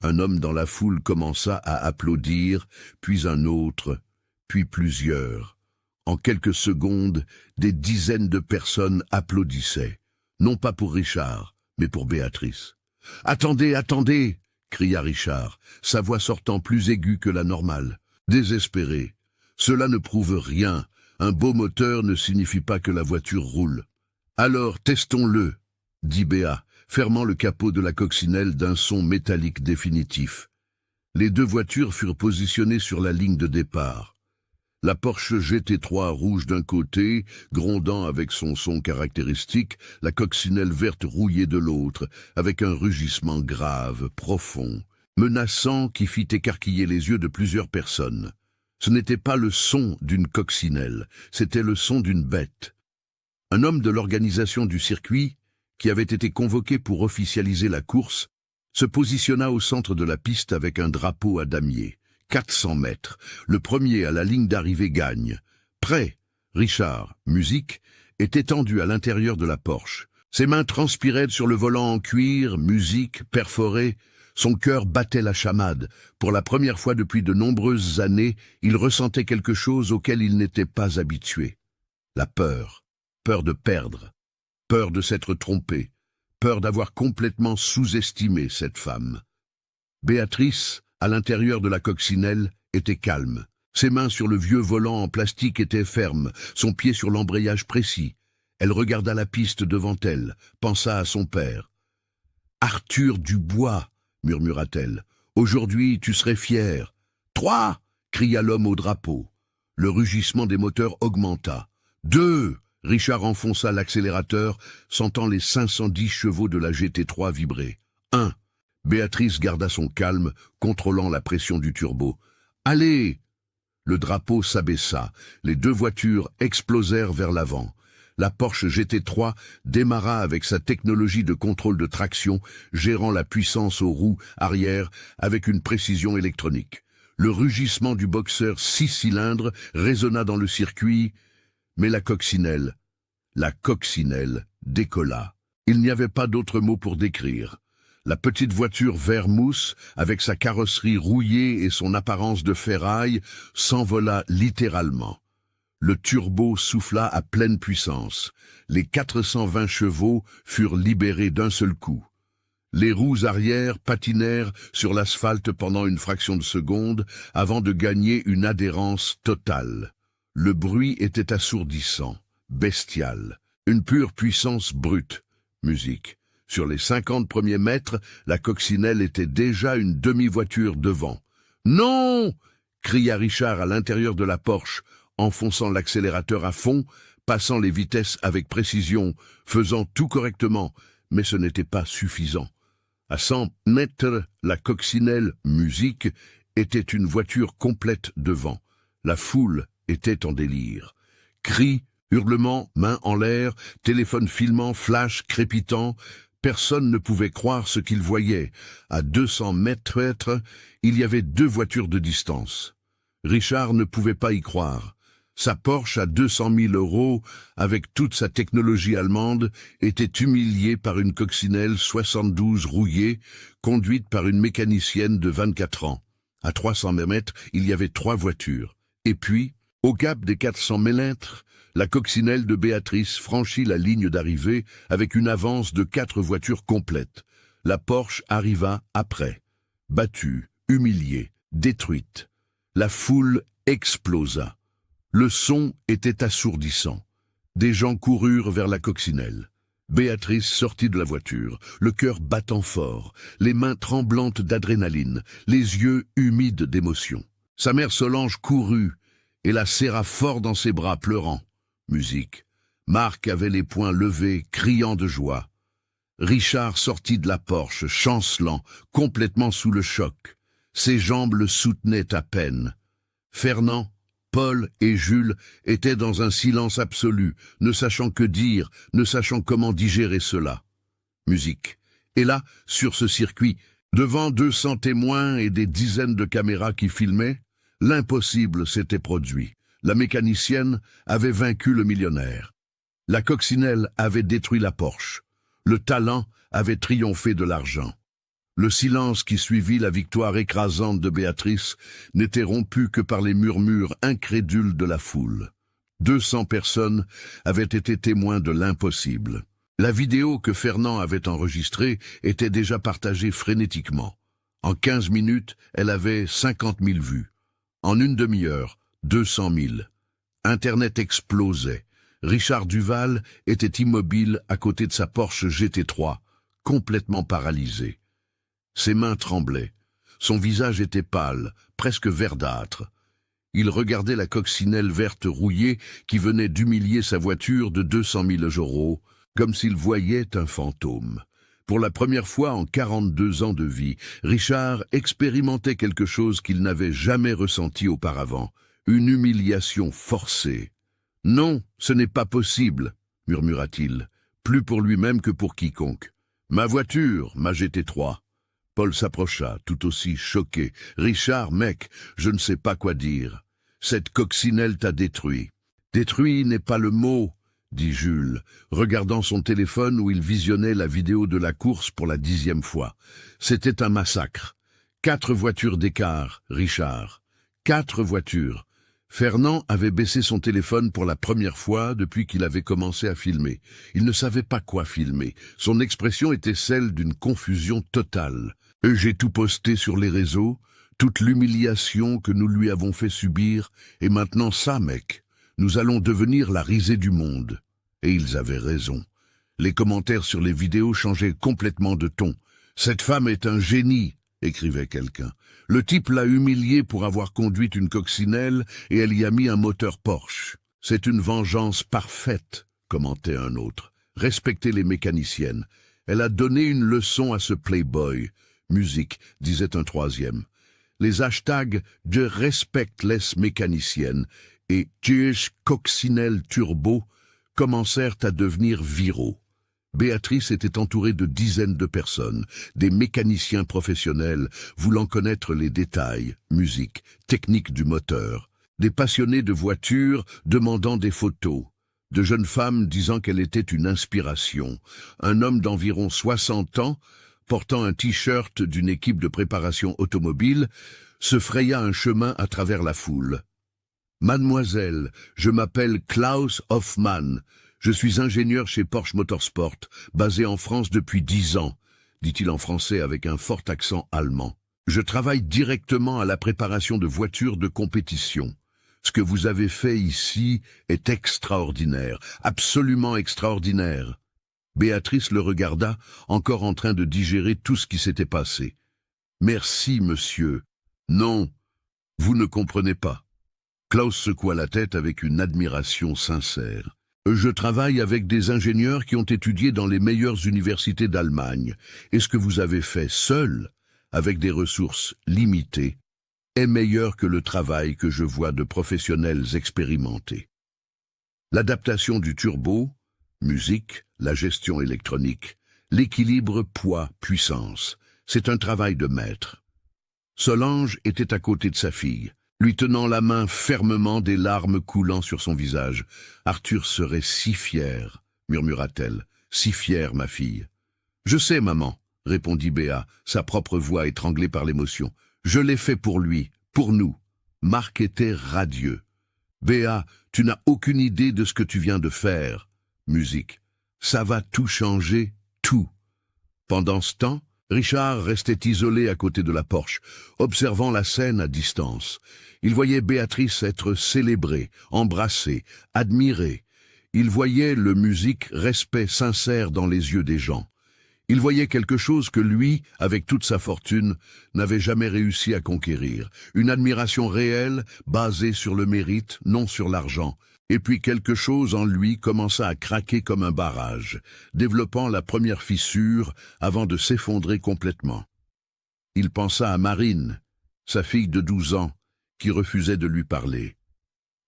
Un homme dans la foule commença à applaudir, puis un autre, puis plusieurs. En quelques secondes, des dizaines de personnes applaudissaient, non pas pour Richard, mais pour Béatrice. « Attendez, attendez !» cria Richard, sa voix sortant plus aiguë que la normale. Désespéré. Cela ne prouve rien. Un beau moteur ne signifie pas que la voiture roule. Alors testons-le, dit Béa, fermant le capot de la coccinelle d'un son métallique définitif. Les deux voitures furent positionnées sur la ligne de départ. La Porsche GT3 rouge d'un côté, grondant avec son son caractéristique, la coccinelle verte rouillée de l'autre, avec un rugissement grave, profond, menaçant qui fit écarquiller les yeux de plusieurs personnes. Ce n'était pas le son d'une coccinelle, c'était le son d'une bête. Un homme de l'organisation du circuit, qui avait été convoqué pour officialiser la course, se positionna au centre de la piste avec un drapeau à damier. 400 mètres. Le premier à la ligne d'arrivée gagne. Prêt, Richard, musique, est étendu à l'intérieur de la Porsche. Ses mains transpiraient sur le volant en cuir, musique, perforée. Son cœur battait la chamade. Pour la première fois depuis de nombreuses années, il ressentait quelque chose auquel il n'était pas habitué. La peur. Peur de perdre. Peur de s'être trompé. Peur d'avoir complètement sous-estimé cette femme. Béatrice, à l'intérieur de la coccinelle, était calme. Ses mains sur le vieux volant en plastique étaient fermes, son pied sur l'embrayage précis. Elle regarda la piste devant elle, pensa à son père. « Arthur Dubois !» murmura-t-elle. « Aujourd'hui, tu serais fier. »« 3 !» cria l'homme au drapeau. Le rugissement des moteurs augmenta. « 2 !» Richard enfonça l'accélérateur, sentant les 510 chevaux de la GT3 vibrer. « 1 !» Béatrice garda son calme, contrôlant la pression du turbo. « Allez !» Le drapeau s'abaissa. Les deux voitures explosèrent vers l'avant. La Porsche GT3 démarra avec sa technologie de contrôle de traction, gérant la puissance aux roues arrière avec une précision électronique. Le rugissement du Boxer 6 cylindres résonna dans le circuit, mais la coccinelle décolla. Il n'y avait pas d'autre mot pour décrire. La petite voiture vert mousse, avec sa carrosserie rouillée et son apparence de ferraille, s'envola littéralement. Le turbo souffla à pleine puissance. Les 420 chevaux furent libérés d'un seul coup. Les roues arrière patinèrent sur l'asphalte pendant une fraction de seconde avant de gagner une adhérence totale. Le bruit était assourdissant, bestial, une pure puissance brute. Musique. Sur les 50 premiers mètres, la coccinelle était déjà une demi-voiture devant. « Non !» cria Richard à l'intérieur de la Porsche, enfonçant l'accélérateur à fond, passant les vitesses avec précision, faisant tout correctement, mais ce n'était pas suffisant. À 100 mètres, la coccinelle musique était une voiture complète devant. La foule était en délire. Cris, hurlements, mains en l'air, téléphone filmant, flash crépitant, personne ne pouvait croire ce qu'il voyait. À 200 mètres, il y avait 2 voitures de distance. Richard ne pouvait pas y croire. Sa Porsche à 200 000 €, avec toute sa technologie allemande, était humiliée par une coccinelle 72 rouillée, conduite par une mécanicienne de 24 ans. À 300 mètres, il y avait 3 voitures. Et puis, au gap des 400 mètres, la coccinelle de Béatrice franchit la ligne d'arrivée avec une avance de 4 voitures complètes. La Porsche arriva après, battue, humiliée, détruite. La foule explosa. Le son était assourdissant. Des gens coururent vers la coccinelle. Béatrice sortit de la voiture, le cœur battant fort, les mains tremblantes d'adrénaline, les yeux humides d'émotion. Sa mère Solange courut et la serra fort dans ses bras, pleurant. Musique. Marc avait les poings levés, criant de joie. Richard sortit de la Porsche, chancelant, complètement sous le choc. Ses jambes le soutenaient à peine. Fernand, Paul et Jules étaient dans un silence absolu, ne sachant que dire, ne sachant comment digérer cela. Musique. Et là, sur ce circuit, devant 200 témoins et des dizaines de caméras qui filmaient, l'impossible s'était produit. La mécanicienne avait vaincu le millionnaire. La coccinelle avait détruit la Porsche. Le talent avait triomphé de l'argent. Le silence qui suivit la victoire écrasante de Béatrice n'était rompu que par les murmures incrédules de la foule. 200 personnes avaient été témoins de l'impossible. La vidéo que Fernand avait enregistrée était déjà partagée frénétiquement. En 15 minutes, elle avait 50 000 vues. En une demi-heure, 200 000. Internet explosait. Richard Duval était immobile à côté de sa Porsche GT3, complètement paralysé. Ses mains tremblaient. Son visage était pâle, presque verdâtre. Il regardait la coccinelle verte rouillée qui venait d'humilier sa voiture de 200 000 €, comme s'il voyait un fantôme. Pour la première fois en 42 ans de vie, Richard expérimentait quelque chose qu'il n'avait jamais ressenti auparavant, une humiliation forcée. « Non, ce n'est pas possible », murmura-t-il, plus pour lui-même que pour quiconque. « Ma voiture, ma GT3 ». Paul s'approcha, tout aussi choqué. « Richard, mec, je ne sais pas quoi dire. Cette coccinelle t'a détruit. »« Détruit n'est pas le mot, » dit Jules, regardant son téléphone où il visionnait la vidéo de la course pour la 10e fois. C'était un massacre. 4 voitures d'écart, Richard. 4 voitures. Fernand avait baissé son téléphone pour la première fois depuis qu'il avait commencé à filmer. Il ne savait pas quoi filmer. Son expression était celle d'une confusion totale. « J'ai tout posté sur les réseaux, toute l'humiliation que nous lui avons fait subir, et maintenant ça, mec. Nous allons devenir la risée du monde. » Et ils avaient raison. Les commentaires sur les vidéos changeaient complètement de ton. « Cette femme est un génie !» écrivait quelqu'un. « Le type l'a humiliée pour avoir conduit une coccinelle et elle y a mis un moteur Porsche. C'est une vengeance parfaite !» commentait un autre. « Respectez les mécaniciennes. Elle a donné une leçon à ce playboy. » Musique, disait un troisième. Les hashtags « Je respecte les mécaniciennes » et « Tiesh coccinelle turbo » commencèrent à devenir viraux. Béatrice était entourée de dizaines de personnes, des mécaniciens professionnels voulant connaître les détails, musique, technique du moteur, des passionnés de voitures demandant des photos, de jeunes femmes disant qu'elle était une inspiration, un homme d'environ 60 ans, portant un t-shirt d'une équipe de préparation automobile, se fraya un chemin à travers la foule. « Mademoiselle, je m'appelle Klaus Hoffmann. Je suis ingénieur chez Porsche Motorsport, basé en France depuis 10 ans, dit-il en français avec un fort accent allemand. Je travaille directement à la préparation de voitures de compétition. Ce que vous avez fait ici est extraordinaire, absolument extraordinaire. » Béatrice le regarda, encore en train de digérer tout ce qui s'était passé. « Merci, monsieur. » « Non, Vous ne comprenez pas. Klaus secoua la tête avec une admiration sincère. Je travaille avec des ingénieurs qui ont étudié dans les meilleures universités d'Allemagne. Et ce que vous avez fait seul, avec des ressources limitées, est meilleur que le travail que je vois de professionnels expérimentés. L'adaptation du turbo, musique, la gestion électronique, l'équilibre poids-puissance, c'est un travail de maître. Solange était à côté de sa fille, lui tenant la main fermement, des larmes coulant sur son visage. « Arthur serait si fier, murmura-t-elle, si fier, ma fille. »« Je sais, maman, » répondit Béa, sa propre voix étranglée par l'émotion. « Je l'ai fait pour lui, pour nous. » Marc était radieux. « Béa, tu n'as aucune idée de ce que tu viens de faire. » Musique. « Ça va tout changer, tout. » Pendant ce temps, Richard restait isolé à côté de la Porsche, observant la scène à distance. Il voyait Béatrice être célébrée, embrassée, admirée. Il voyait le musique respect sincère dans les yeux des gens. Il voyait quelque chose que lui, avec toute sa fortune, n'avait jamais réussi à conquérir. Une admiration réelle, basée sur le mérite, non sur l'argent. Et puis quelque chose en lui commença à craquer comme un barrage, développant la première fissure avant de s'effondrer complètement. Il pensa à Marine, sa fille de 12 ans, qui refusait de lui parler.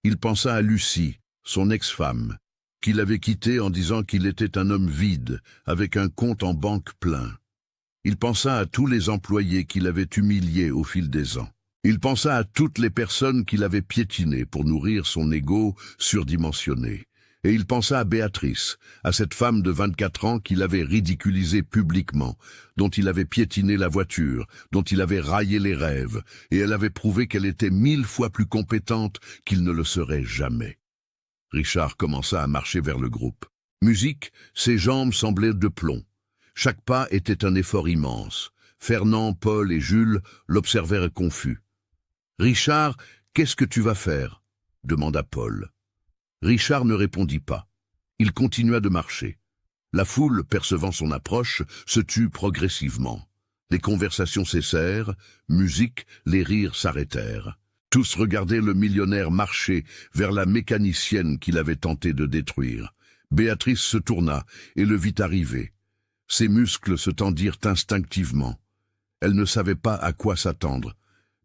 Il pensa à Lucie, son ex-femme, qui l'avait quitté en disant qu'il était un homme vide, avec un compte en banque plein. Il pensa à tous les employés qu'il avait humiliés au fil des ans. Il pensa à toutes les personnes qu'il avait piétinées pour nourrir son ego surdimensionné. Et il pensa à Béatrice, à cette femme de 24 ans qu'il avait ridiculisée publiquement, dont il avait piétiné la voiture, dont il avait raillé les rêves, et elle avait prouvé qu'elle était 1000 fois plus compétente qu'il ne le serait jamais. Richard commença à marcher vers le groupe. Musique, ses jambes semblaient de plomb. Chaque pas était un effort immense. Fernand, Paul et Jules l'observèrent confus. « Richard, qu'est-ce que tu vas faire ?» demanda Paul. Richard ne répondit pas. Il continua de marcher. La foule, percevant son approche, se tut progressivement. Les conversations cessèrent, musique, les rires s'arrêtèrent. Tous regardaient le millionnaire marcher vers la mécanicienne qu'il avait tenté de détruire. Béatrice se tourna et le vit arriver. Ses muscles se tendirent instinctivement. Elle ne savait pas à quoi s'attendre,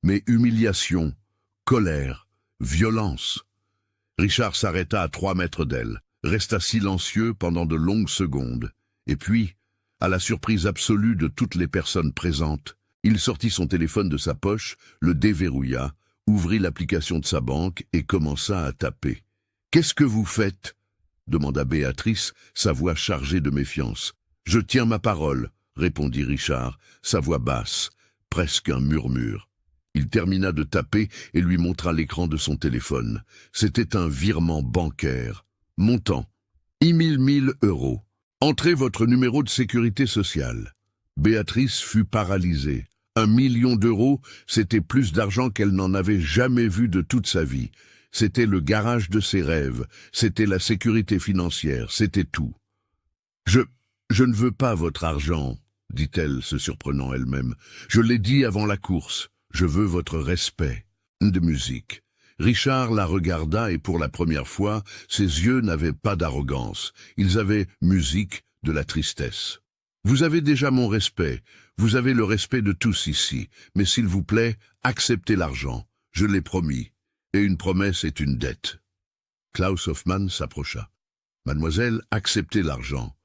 mais humiliation, colère, violence. Richard s'arrêta à 3 mètres d'elle, resta silencieux pendant de longues secondes, et puis, à la surprise absolue de toutes les personnes présentes, il sortit son téléphone de sa poche, le déverrouilla, ouvrit l'application de sa banque et commença à taper. « Qu'est-ce que vous faites ?» demanda Béatrice, sa voix chargée de méfiance. « Je tiens ma parole », répondit Richard, sa voix basse, presque un murmure. Il termina de taper et lui montra l'écran de son téléphone. C'était un virement bancaire. Montant. 10 000 euros. Entrez votre numéro de sécurité sociale. Béatrice fut paralysée. 1 million d'euros, c'était plus d'argent qu'elle n'en avait jamais vu de toute sa vie. C'était le garage de ses rêves, c'était la sécurité financière, c'était tout. « Je ne veux pas votre argent, » dit-elle, se surprenant elle-même. « Je l'ai dit avant la course, je veux votre respect. » De musique. Richard la regarda et pour la première fois, ses yeux n'avaient pas d'arrogance. Ils avaient, musique, de la tristesse. « Vous avez déjà mon respect. Vous avez le respect de tous ici. Mais s'il vous plaît, acceptez l'argent. Je l'ai promis. Et une promesse est une dette. » Klaus Hoffmann s'approcha. « Mademoiselle, acceptez l'argent.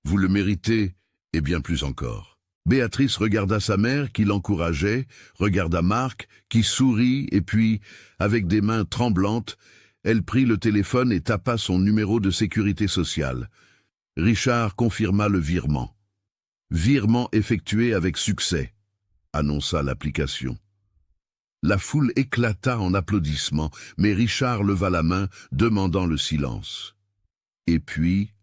Vous le méritez, et bien plus encore. » Béatrice regarda sa mère qui l'encourageait, regarda Marc qui sourit et puis, avec des mains tremblantes, elle prit le téléphone et tapa son numéro de sécurité sociale. Richard confirma le virement. « Virement effectué avec succès », annonça l'application. La foule éclata en applaudissements, mais Richard leva la main, demandant le silence. Et puis,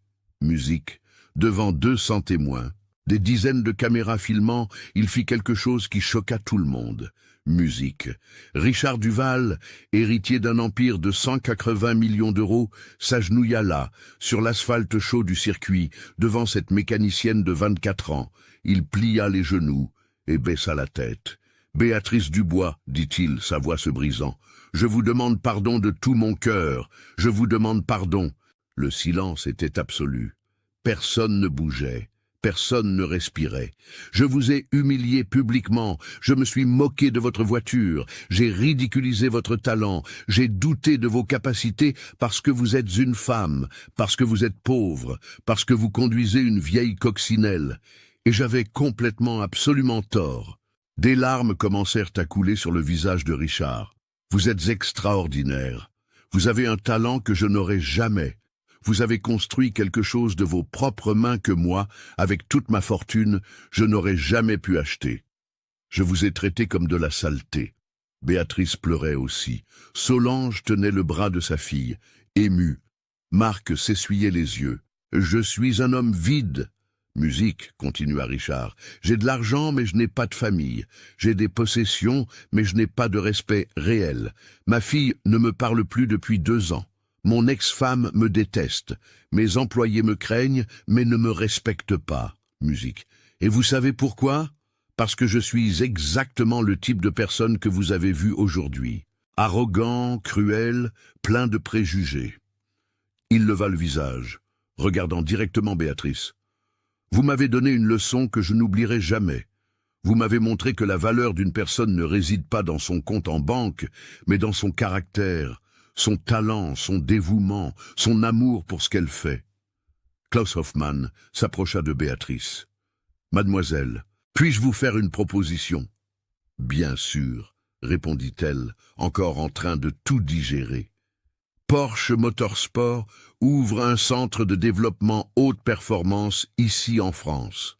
musique, devant 200 témoins, des dizaines de caméras filmant, il fit quelque chose qui choqua tout le monde. Musique. Richard Duval, héritier d'un empire de 180 millions d'euros, s'agenouilla là, sur l'asphalte chaud du circuit, devant cette mécanicienne de 24 ans. Il plia les genoux et baissa la tête. Béatrice Dubois, dit-il, sa voix se brisant, je vous demande pardon de tout mon cœur, je vous demande pardon. Le silence était absolu. Personne ne bougeait. Personne ne respirait. Je vous ai humilié publiquement, je me suis moqué de votre voiture, j'ai ridiculisé votre talent, j'ai douté de vos capacités parce que vous êtes une femme, parce que vous êtes pauvre, parce que vous conduisez une vieille coccinelle. Et j'avais complètement, absolument tort. Des larmes commencèrent à couler sur le visage de Richard. Vous êtes extraordinaire. Vous avez un talent que je n'aurai jamais. Vous avez construit quelque chose de vos propres mains que moi, avec toute ma fortune, je n'aurais jamais pu acheter. Je vous ai traité comme de la saleté. Béatrice pleurait aussi. Solange tenait le bras de sa fille, émue. Marc s'essuyait les yeux. « Je suis un homme vide. » « Musique, continua Richard. « J'ai de l'argent, mais je n'ai pas de famille. J'ai des possessions, mais je n'ai pas de respect réel. Ma fille ne me parle plus depuis 2 ans. Mon ex-femme me déteste. Mes employés me craignent, mais ne me respectent pas. » Musique. « Et vous savez pourquoi ? Parce que je suis exactement le type de personne que vous avez vu aujourd'hui. Arrogant, cruel, plein de préjugés. » Il leva le visage, regardant directement Béatrice. « Vous m'avez donné une leçon que je n'oublierai jamais. Vous m'avez montré que la valeur d'une personne ne réside pas dans son compte en banque, mais dans son caractère, son talent, son dévouement, son amour pour ce qu'elle fait. » Klaus Hoffmann s'approcha de Béatrice. « Mademoiselle, puis-je vous faire une proposition ?»« Bien sûr, » répondit-elle, encore en train de tout digérer. Porsche Motorsport ouvre un centre de développement haute performance ici en France.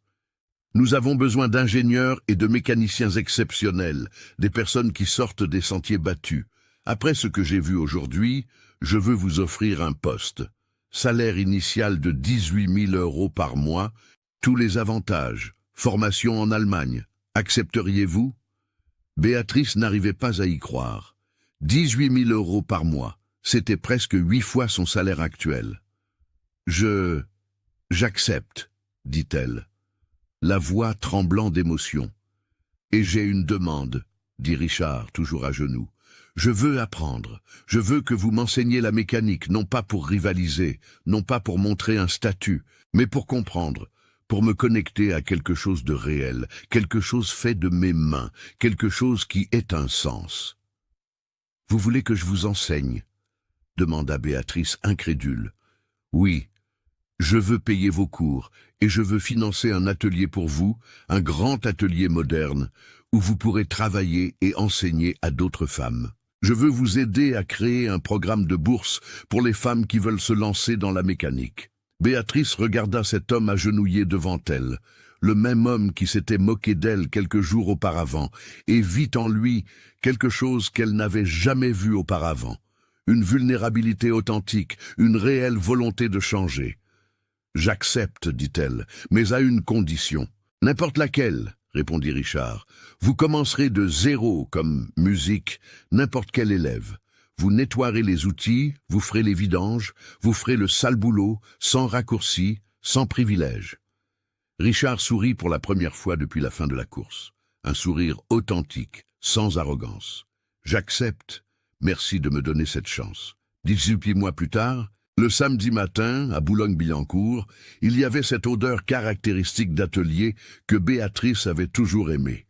Nous avons besoin d'ingénieurs et de mécaniciens exceptionnels, des personnes qui sortent des sentiers battus. Après ce que j'ai vu aujourd'hui, je veux vous offrir un poste. Salaire initial de 18 000 € par mois, tous les avantages, formation en Allemagne. Accepteriez-vous ? Béatrice n'arrivait pas à y croire. 18 000 € par mois. C'était presque 8 fois son salaire actuel. « J'accepte, » dit-elle, la voix tremblant d'émotion. « Et j'ai une demande, » dit Richard, toujours à genoux. « Je veux apprendre, je veux que vous m'enseigniez la mécanique, non pas pour rivaliser, non pas pour montrer un statut, mais pour comprendre, pour me connecter à quelque chose de réel, quelque chose fait de mes mains, quelque chose qui ait un sens. »« Vous voulez que je vous enseigne ?» demanda Béatrice incrédule. « Oui, je veux payer vos cours et je veux financer un atelier pour vous, un grand atelier moderne, où vous pourrez travailler et enseigner à d'autres femmes. Je veux vous aider à créer un programme de bourse pour les femmes qui veulent se lancer dans la mécanique. » Béatrice regarda cet homme agenouillé devant elle, le même homme qui s'était moqué d'elle quelques jours auparavant, et vit en lui quelque chose qu'elle n'avait jamais vu auparavant. Une vulnérabilité authentique, une réelle volonté de changer. « J'accepte, dit-elle, mais à une condition. »« N'importe laquelle, » répondit Richard. « Vous commencerez de zéro, comme musique, n'importe quel élève. Vous nettoierez les outils, vous ferez les vidanges, vous ferez le sale boulot, sans raccourci, sans privilège. » Richard sourit pour la première fois depuis la fin de la course. Un sourire authentique, sans arrogance. « J'accepte. Merci de me donner cette chance. » 18 mois plus tard, le samedi matin, à Boulogne-Billancourt, il y avait cette odeur caractéristique d'atelier que Béatrice avait toujours aimée.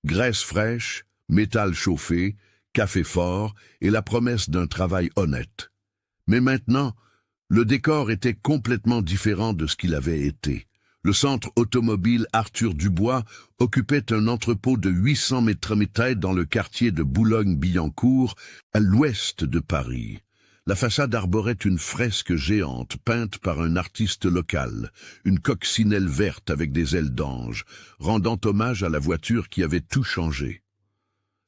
Graisse fraîche, métal chauffé, café fort et la promesse d'un travail honnête. Mais maintenant, le décor était complètement différent de ce qu'il avait été. Le centre automobile Arthur Dubois occupait un entrepôt de 800 m² dans le quartier de Boulogne-Billancourt, à l'ouest de Paris. La façade arborait une fresque géante peinte par un artiste local, une coccinelle verte avec des ailes d'ange, rendant hommage à la voiture qui avait tout changé.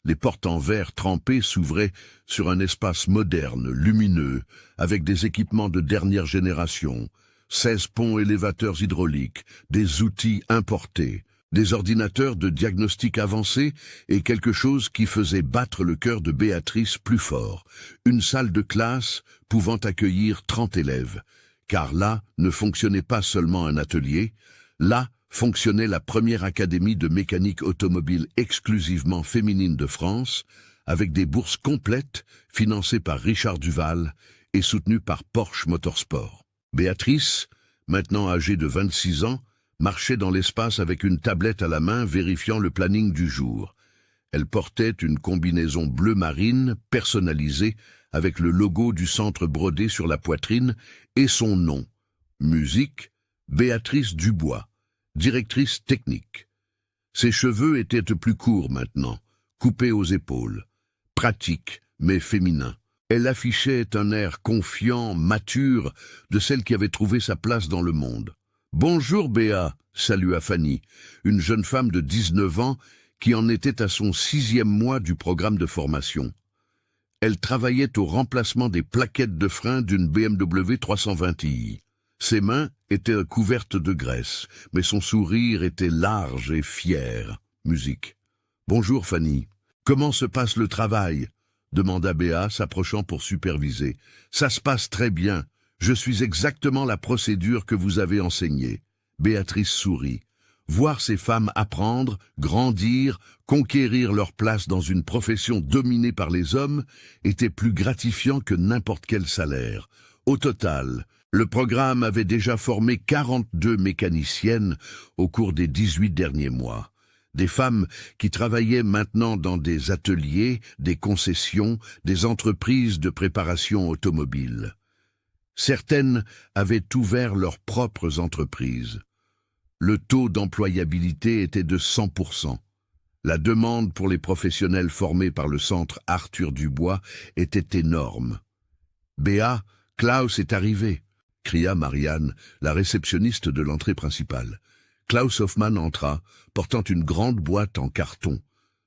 Les portes en verre trempé s'ouvraient sur un espace moderne, lumineux, avec des équipements de dernière génération, 16 ponts élévateurs hydrauliques, des outils importés, des ordinateurs de diagnostic avancé et quelque chose qui faisait battre le cœur de Béatrice plus fort, une salle de classe pouvant accueillir 30 élèves, car là ne fonctionnait pas seulement un atelier, là fonctionnait la première académie de mécanique automobile exclusivement féminine de France, avec des bourses complètes financées par Richard Duval et soutenues par Porsche Motorsport. Béatrice, maintenant âgée de 26 ans, marchait dans l'espace avec une tablette à la main vérifiant le planning du jour. Elle portait une combinaison bleu marine personnalisée avec le logo du centre brodé sur la poitrine et son nom. Musique, Béatrice Dubois, directrice technique. Ses cheveux étaient plus courts maintenant, coupés aux épaules. Pratique, mais féminin. Elle affichait un air confiant, mature, de celle qui avait trouvé sa place dans le monde. « Bonjour Béa », salua Fanny, une jeune femme de 19 ans qui en était à son 6e mois du programme de formation. Elle travaillait au remplacement des plaquettes de frein d'une BMW 320i. Ses mains étaient couvertes de graisse, mais son sourire était large et fier. Musique. « Bonjour Fanny. Comment se passe le travail ?» demanda Béa, s'approchant pour superviser. « Ça se passe très bien. Je suis exactement la procédure que vous avez enseignée. » Béatrice sourit. Voir ces femmes apprendre, grandir, conquérir leur place dans une profession dominée par les hommes était plus gratifiant que n'importe quel salaire. Au total, le programme avait déjà formé 42 mécaniciennes au cours des 18 derniers mois. Des femmes qui travaillaient maintenant dans des ateliers, des concessions, des entreprises de préparation automobile. Certaines avaient ouvert leurs propres entreprises. Le taux d'employabilité était de 100%. La demande pour les professionnels formés par le centre Arthur Dubois était énorme. « Béa, Klaus est arrivé !» cria Marianne, la réceptionniste de l'entrée principale. Klaus Hoffmann entra, portant une grande boîte en carton.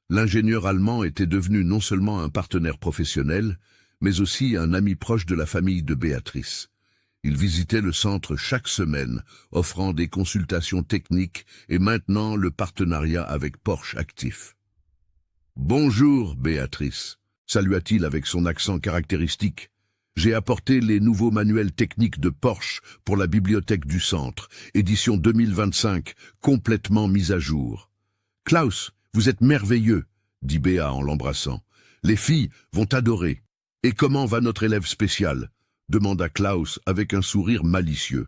L'ingénieur allemand était devenu non seulement un partenaire professionnel, mais aussi un ami proche de la famille de Béatrice. Il visitait le centre chaque semaine, offrant des consultations techniques et maintenant le partenariat avec Porsche actif. « Bonjour, Béatrice », salua-t-il avec son accent caractéristique. « J'ai apporté les nouveaux manuels techniques de Porsche pour la bibliothèque du centre, édition 2025, complètement mise à jour. »« Klaus, vous êtes merveilleux », dit Béa en l'embrassant. « Les filles vont adorer. Et comment va notre élève spécial ?» demanda Klaus avec un sourire malicieux.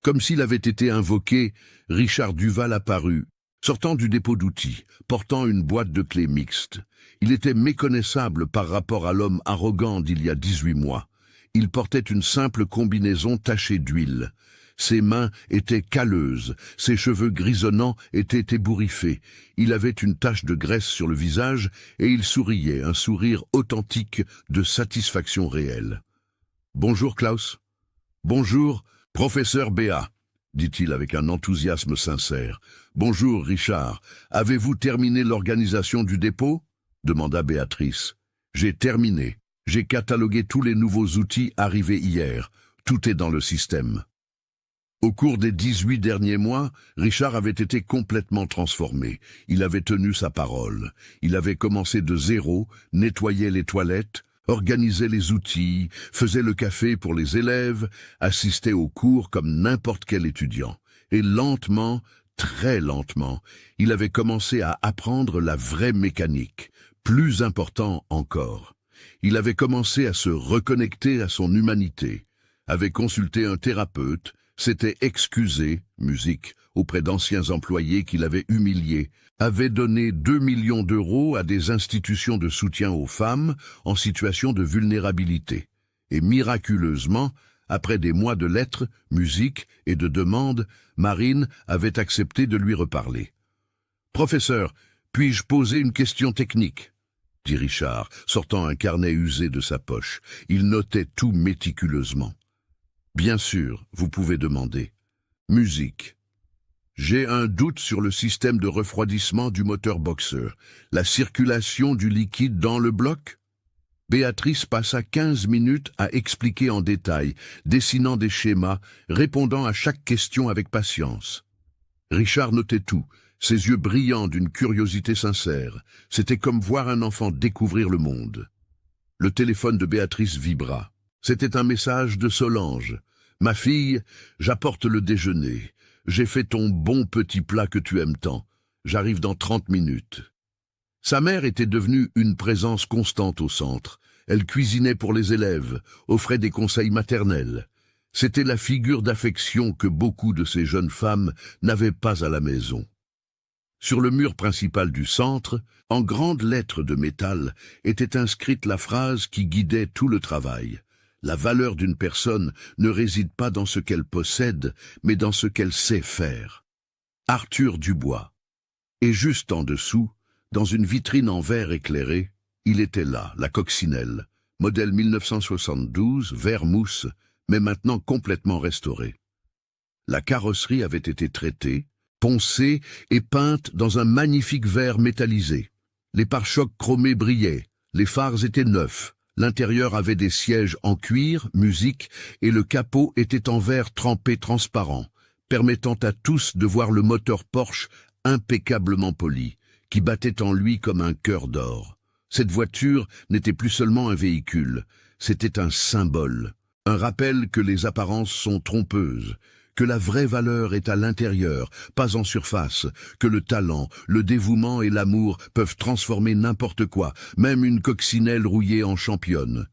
Comme s'il avait été invoqué, Richard Duval apparut, sortant du dépôt d'outils, portant une boîte de clés mixte. Il était méconnaissable par rapport à l'homme arrogant d'il y a 18 mois. Il portait une simple combinaison tachée d'huile. Ses mains étaient calleuses, ses cheveux grisonnants étaient ébouriffés. Il avait une tache de graisse sur le visage et il souriait, un sourire authentique de satisfaction réelle. « Bonjour Klaus. »« Bonjour, professeur Béa, » dit-il avec un enthousiasme sincère. « Bonjour Richard. Avez-vous terminé l'organisation du dépôt ?» demanda Béatrice. « J'ai terminé. J'ai catalogué tous les nouveaux outils arrivés hier. Tout est dans le système. » Au cours des 18 derniers mois, Richard avait été complètement transformé. Il avait tenu sa parole. Il avait commencé de zéro, nettoyait les toilettes, organisait les outils, faisait le café pour les élèves, assistait aux cours comme n'importe quel étudiant. Et lentement, très lentement, il avait commencé à apprendre la vraie mécanique. Plus important encore, il avait commencé à se reconnecter à son humanité, avait consulté un thérapeute, s'était excusé, musique, auprès d'anciens employés qu'il avait humiliés, avait donné 2 millions d'euros à des institutions de soutien aux femmes en situation de vulnérabilité. Et miraculeusement, après des mois de lettres, musique et de demandes, Marine avait accepté de lui reparler. « Professeur, puis-je poser une question technique ?» dit Richard, sortant un carnet usé de sa poche. Il notait tout méticuleusement. « Bien sûr, vous pouvez demander. » Musique. J'ai un doute sur le système de refroidissement du moteur Boxer. La circulation du liquide dans le bloc? Béatrice passa 15 minutes à expliquer en détail, dessinant des schémas, répondant à chaque question avec patience. Richard notait tout, ses yeux brillants d'une curiosité sincère. C'était comme voir un enfant découvrir le monde. Le téléphone de Béatrice vibra. C'était un message de Solange. « Ma fille, j'apporte le déjeuner. j'ai fait ton bon petit plat que tu aimes tant. J'arrive dans 30 minutes. » Sa mère était devenue une présence constante au centre. Elle cuisinait pour les élèves, offrait des conseils maternels. C'était la figure d'affection que beaucoup de ces jeunes femmes n'avaient pas à la maison. Sur le mur principal du centre, en grandes lettres de métal, était inscrite la phrase qui guidait tout le travail. La valeur d'une personne ne réside pas dans ce qu'elle possède, mais dans ce qu'elle sait faire. Arthur Dubois. Et juste en dessous, dans une vitrine en verre éclairé, il était là, la coccinelle, modèle 1972, verre mousse, mais maintenant complètement restaurée. La carrosserie avait été traitée, poncée et peinte dans un magnifique verre métallisé. Les pare-chocs chromés brillaient, les phares étaient neufs, l'intérieur avait des sièges en cuir, musique, et le capot était en verre trempé transparent, permettant à tous de voir le moteur Porsche impeccablement poli, qui battait en lui comme un cœur d'or. Cette voiture n'était plus seulement un véhicule, c'était un symbole, un rappel que les apparences sont trompeuses, que la vraie valeur est à l'intérieur, pas en surface, que le talent, le dévouement et l'amour peuvent transformer n'importe quoi, même une coccinelle rouillée en championne.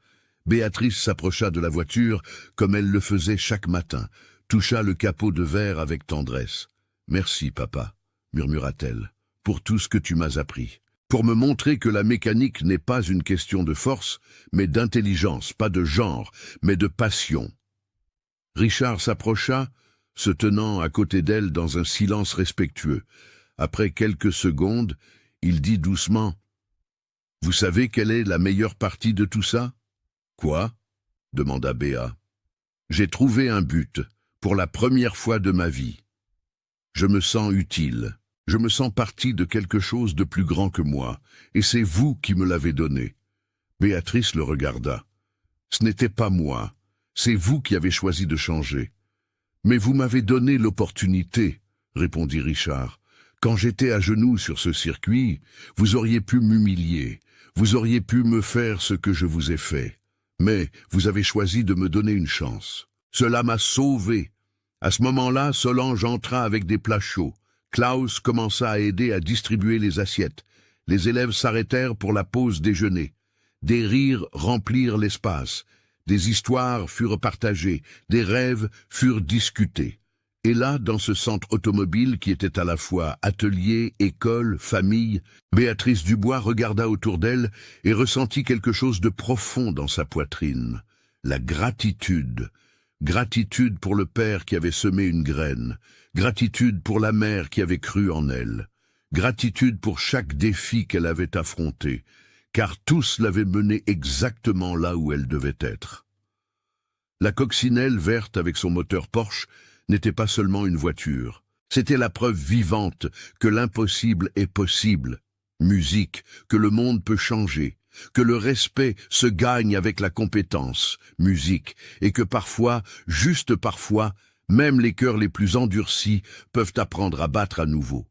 Béatrice s'approcha de la voiture comme elle le faisait chaque matin, toucha le capot de verre avec tendresse. « Merci, papa », murmura-t-elle, « pour tout ce que tu m'as appris. Pour me montrer que la mécanique n'est pas une question de force, mais d'intelligence, pas de genre, mais de passion. » Richard s'approcha, se tenant à côté d'elle dans un silence respectueux. Après quelques secondes, il dit doucement « Vous savez quelle est la meilleure partie de tout ça ?»« Quoi ?» demanda Béa. « J'ai trouvé un but, pour la première fois de ma vie. Je me sens utile. Je me sens partie de quelque chose de plus grand que moi, et c'est vous qui me l'avez donné. » Béatrice le regarda. « Ce n'était pas moi, c'est vous qui avez choisi de changer. »« Mais vous m'avez donné l'opportunité, » répondit Richard. « Quand j'étais à genoux sur ce circuit, vous auriez pu m'humilier, vous auriez pu me faire ce que je vous ai fait. Mais vous avez choisi de me donner une chance. Cela m'a sauvé. » À ce moment-là, Solange entra avec des plats chauds. Klaus commença à aider à distribuer les assiettes. Les élèves s'arrêtèrent pour la pause déjeuner. Des rires remplirent l'espace. Des histoires furent partagées. Des rêves furent discutés. Et là, dans ce centre automobile qui était à la fois atelier, école, famille, Béatrice Dubois regarda autour d'elle et ressentit quelque chose de profond dans sa poitrine. La gratitude. Gratitude pour le père qui avait semé une graine. Gratitude pour la mère qui avait cru en elle. Gratitude pour chaque défi qu'elle avait affronté, car tous l'avaient menée exactement là où elle devait être. La coccinelle verte avec son moteur Porsche n'était pas seulement une voiture. C'était la preuve vivante que l'impossible est possible. Musique, que le monde peut changer. Que le respect se gagne avec la compétence, musique, et que parfois, juste parfois, même les cœurs les plus endurcis peuvent apprendre à battre à nouveau.